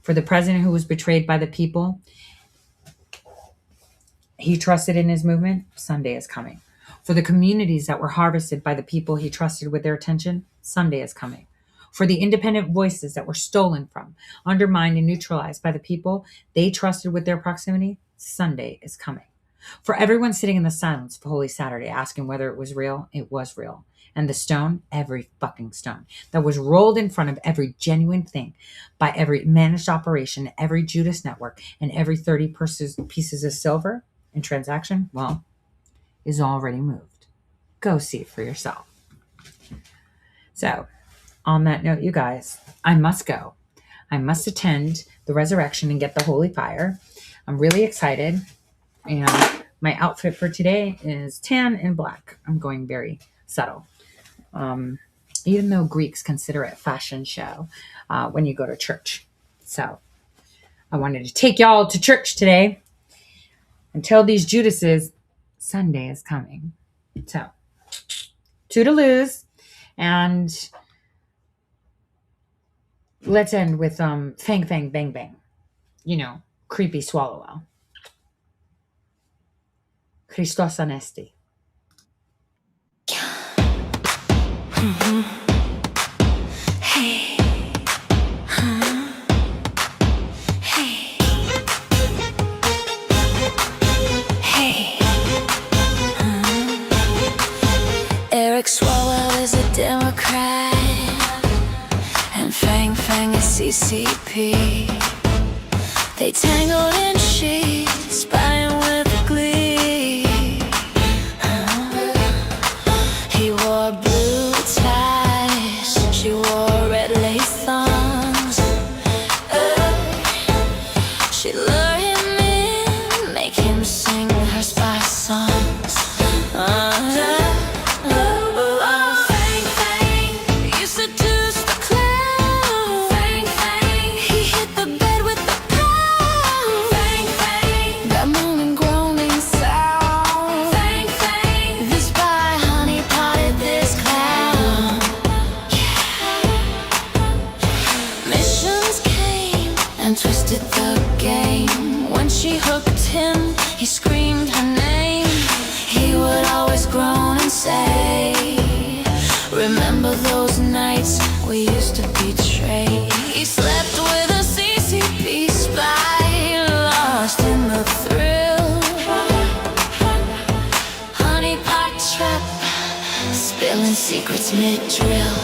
For the president who was betrayed by the people, he trusted in his movement, Sunday is coming. For the communities that were harvested by the people he trusted with their attention, Sunday is coming. For the independent voices that were stolen from, undermined, and neutralized by the people they trusted with their proximity, Sunday is coming. For everyone sitting in the silence for Holy Saturday asking whether it was real, it was real. And the stone, every fucking stone, that was rolled in front of every genuine thing by every managed operation, every Judas Network, and every 30 pieces of silver in transaction, well, is already moved. Go see it for yourself. So, on that note, you guys, I must go. I must attend the resurrection and get the holy fire. I'm really excited. And my outfit for today is tan and black. I'm going very subtle. Even though Greeks consider it a fashion show when you go to church. So, I wanted to take y'all to church today and tell these Judases Sunday is coming. So, toodaloos. And let's end with fang, fang, bang, bang. You know, creepy swallow well. Christos Anesti. Hey. Hey. Hey. Eric Swalwell is a Democrat, and Fang Fang is CCP. They tangled in sheets, spying with glee. He wore blue ties, she wore red lace thongs. She lure him in, make him sing her spy songs. Fang Fang, you seduced the clown. Fang Fang, he hit the bed with the pound. Fang Fang, that moaning, groaning sound. Fang Fang, the spy honey potted this clown. Missions came and twisted the game. When she hooked him, he screamed her name. He would always groan and say, remember those nights we used to betray. He slept with a CCP spy, lost in the thrill. Honey pot trap, spilling secrets mid-drill.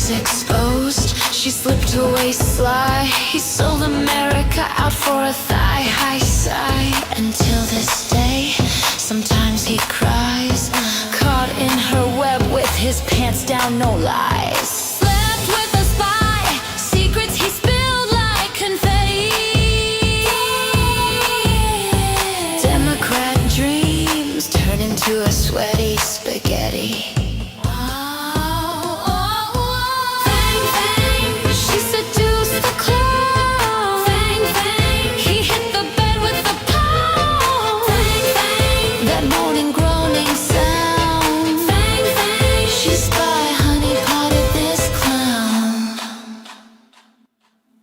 she's exposed. She slipped away sly. He sold America out for a thigh-high sigh. Until this day, sometimes he cries, caught in her web with his pants down, no lies.